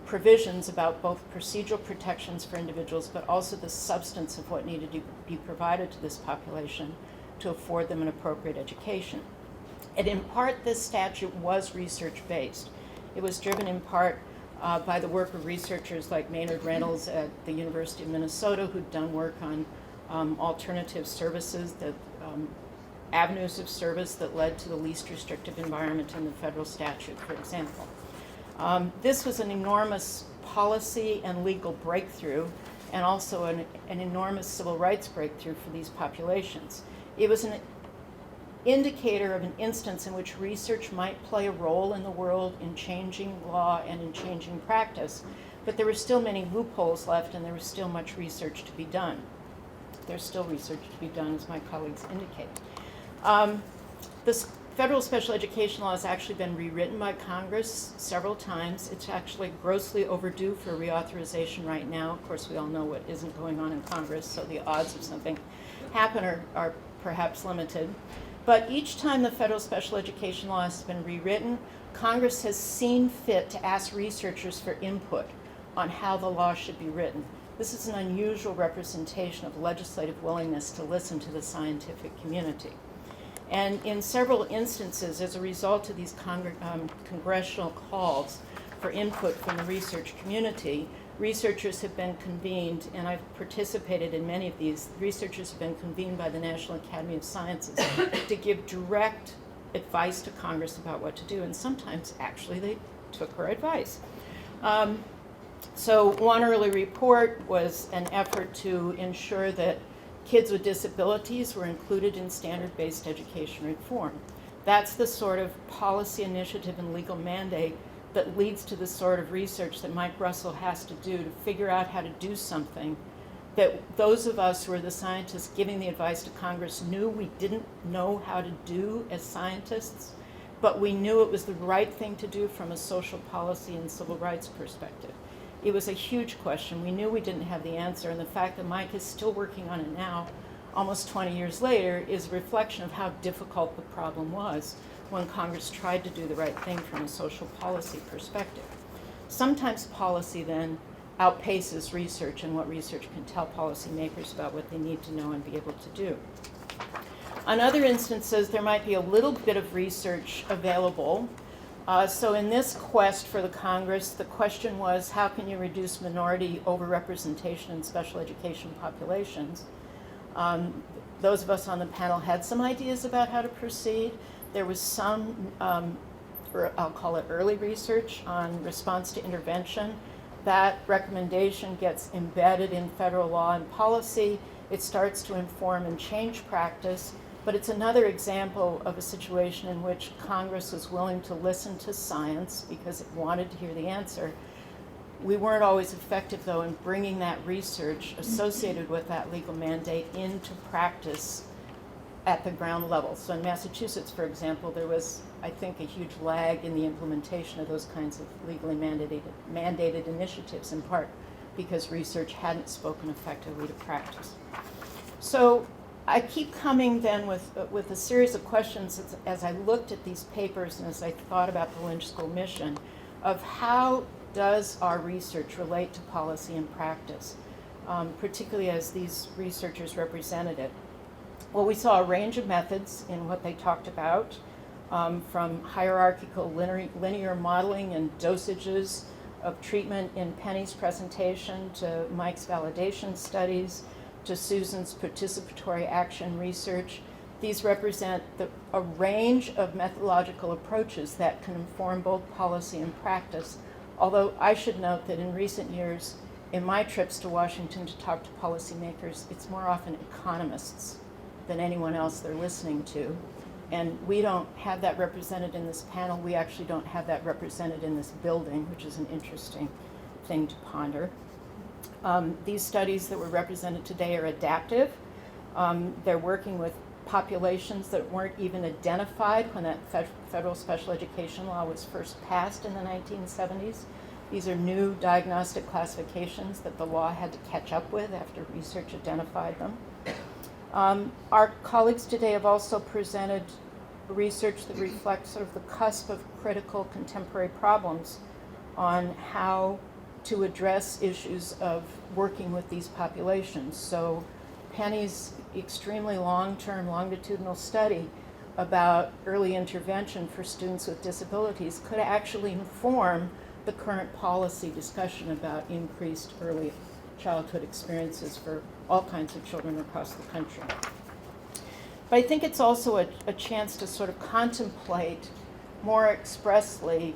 provisions about both procedural protections for individuals, but also the substance of what needed to be provided to this population to afford them an appropriate education. And in part, this statute was research-based. It was driven in part by the work of researchers like Maynard Reynolds at the University of Minnesota, who'd done work on alternative services, avenues of service that led to the least restrictive environment in the federal statute, for example. This was an enormous policy and legal breakthrough, and also an enormous civil rights breakthrough for these populations. It was an indicator of an instance in which research might play a role in the world in changing law and in changing practice, but there were still many loopholes left and there was still much research to be done. There's still research to be done, as my colleagues indicate. This federal special education law has actually been rewritten by Congress several times. It's actually grossly overdue for reauthorization right now. Of course, we all know what isn't going on in Congress, so the odds of something happen are perhaps limited. But each time the federal special education law has been rewritten, Congress has seen fit to ask researchers for input on how the law should be written. This is an unusual representation of legislative willingness to listen to the scientific community. And in several instances, as a result of these congressional calls for input from the research community, researchers have been convened, and I've participated in many of these. Researchers have been convened by the National Academy of Sciences to give direct advice to Congress about what to do, and sometimes actually they took her advice. So one early report was an effort to ensure that kids with disabilities were included in standard-based education reform. That's the sort of policy initiative and legal mandate that leads to the sort of research that Mike Russell has to do to figure out how to do something that those of us who are the scientists giving the advice to Congress knew we didn't know how to do as scientists, but we knew it was the right thing to do from a social policy and civil rights perspective. It was a huge question. We knew we didn't have the answer, and the fact that Mike is still working on it now, almost 20 years later, is a reflection of how difficult the problem was when Congress tried to do the right thing from a social policy perspective. Sometimes policy then outpaces research and what research can tell policymakers about what they need to know and be able to do. On other instances, there might be a little bit of research available. So in this quest for the Congress, the question was, how can you reduce minority overrepresentation in special education populations? Those of us on the panel had some ideas about how to proceed. There was some, I'll call it early research on response to intervention. That recommendation gets embedded in federal law and policy. It starts to inform and change practice. But it's another example of a situation in which Congress was willing to listen to science because it wanted to hear the answer. We weren't always effective, though, in bringing that research associated with that legal mandate into practice at the ground level. So in Massachusetts, for example, there was, I think, a huge lag in the implementation of those kinds of legally mandated initiatives, in part because research hadn't spoken effectively to practice. So I keep coming then with a series of questions as I looked at these papers and as I thought about the Lynch School mission of how does our research relate to policy and practice, particularly as these researchers represented it. Well, we saw a range of methods in what they talked about, from hierarchical linear modeling and dosages of treatment in Penny's presentation to Mike's validation studies, to Susan's participatory action research. These represent a range of methodological approaches that can inform both policy and practice. Although I should note that in recent years, in my trips to Washington to talk to policymakers, it's more often economists than anyone else they're listening to. And we don't have that represented in this panel. We actually don't have that represented in this building, which is an interesting thing to ponder. These studies that were represented today are adaptive. They're working with populations that weren't even identified when that federal special education law was first passed in the 1970s. These are new diagnostic classifications that the law had to catch up with after research identified them. Our colleagues today have also presented research that reflects sort of the cusp of critical contemporary problems on how to address issues of working with these populations. So Penny's extremely long-term longitudinal study about early intervention for students with disabilities could actually inform the current policy discussion about increased early childhood experiences for all kinds of children across the country. But I think it's also a chance to sort of contemplate more expressly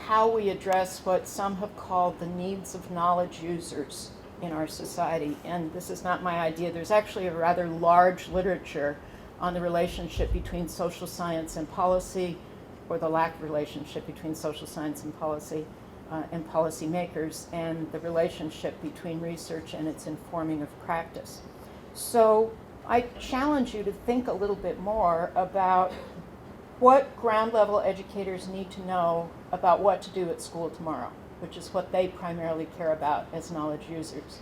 how we address what some have called the needs of knowledge users in our society. And this is not my idea. There's actually a rather large literature on the relationship between social science and policy, or the lack of relationship between social science and policymakers, and the relationship between research and its informing of practice. So I challenge you to think a little bit more about what ground level educators need to know about what to do at school tomorrow, which is what they primarily care about as knowledge users.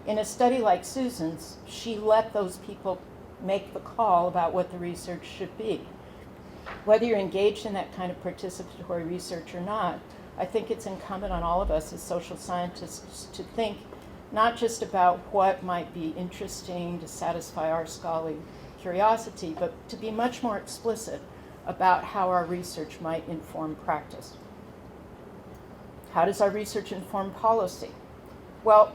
In a study like Susan's, she let those people make the call about what the research should be. Whether you're engaged in that kind of participatory research or not, I think it's incumbent on all of us as social scientists to think not just about what might be interesting to satisfy our scholarly curiosity, but to be much more explicit about how our research might inform practice. How does our research inform policy? Well,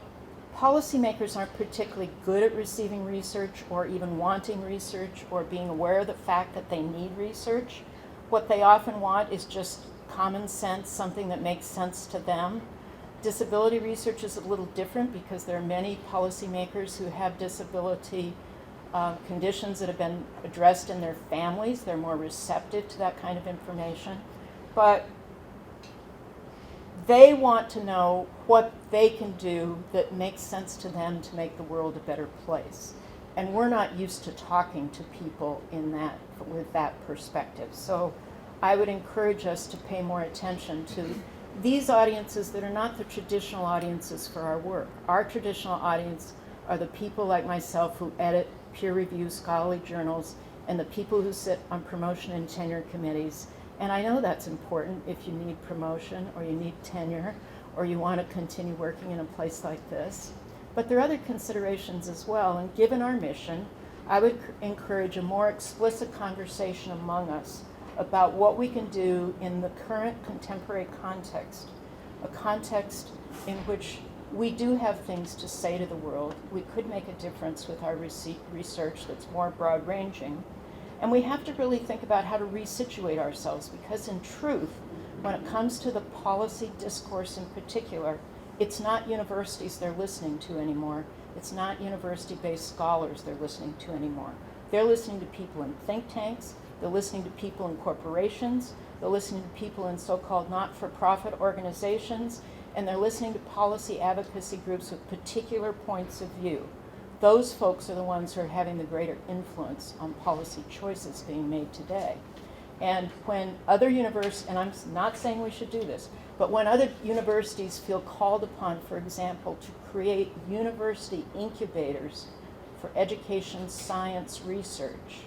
policymakers aren't particularly good at receiving research or even wanting research or being aware of the fact that they need research. What they often want is just common sense, something that makes sense to them. Disability research is a little different because there are many policymakers who have disability conditions that have been addressed in their families. They're more receptive to that kind of information. But they want to know what they can do that makes sense to them to make the world a better place. And we're not used to talking to people in that, with that perspective. So I would encourage us to pay more attention to these audiences that are not the traditional audiences for our work. Our traditional audience are the people like myself who edit peer-reviewed scholarly journals and the people who sit on promotion and tenure committees. And I know that's important if you need promotion or you need tenure or you want to continue working in a place like this. But there are other considerations as well, and given our mission, I would encourage a more explicit conversation among us about what we can do in the current contemporary context, a context in which we do have things to say to the world. We could make a difference with our research that's more broad-ranging. And we have to really think about how to resituate ourselves, because in truth, when it comes to the policy discourse in particular, it's not universities they're listening to anymore. It's not university-based scholars they're listening to anymore. They're listening to people in think tanks, they're listening to people in corporations, they're listening to people in so-called not-for-profit organizations, and they're listening to policy advocacy groups with particular points of view. Those folks are the ones who are having the greater influence on policy choices being made today. And when other universities, and I'm not saying we should do this, but when other universities feel called upon, for example, to create university incubators for education science research,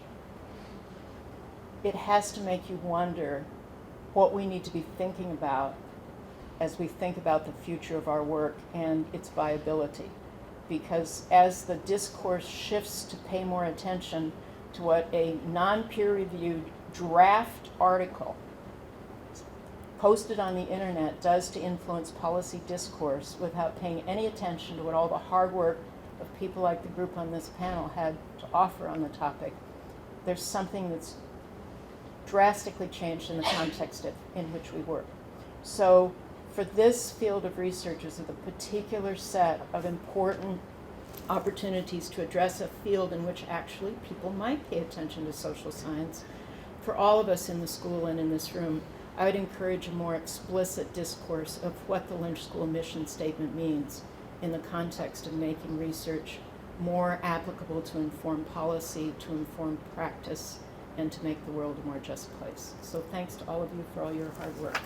it has to make you wonder what we need to be thinking about as we think about the future of our work and its viability. Because as the discourse shifts to pay more attention to what a non-peer-reviewed draft article posted on the internet does to influence policy discourse without paying any attention to what all the hard work of people like the group on this panel had to offer on the topic, there's something that's drastically changed in the context in which we work. So for this field of researchers with a particular set of important opportunities to address a field in which actually people might pay attention to social science, for all of us in the school and in this room, I would encourage a more explicit discourse of what the Lynch School mission statement means in the context of making research more applicable to inform policy, to inform practice, and to make the world a more just place. So thanks to all of you for all your hard work.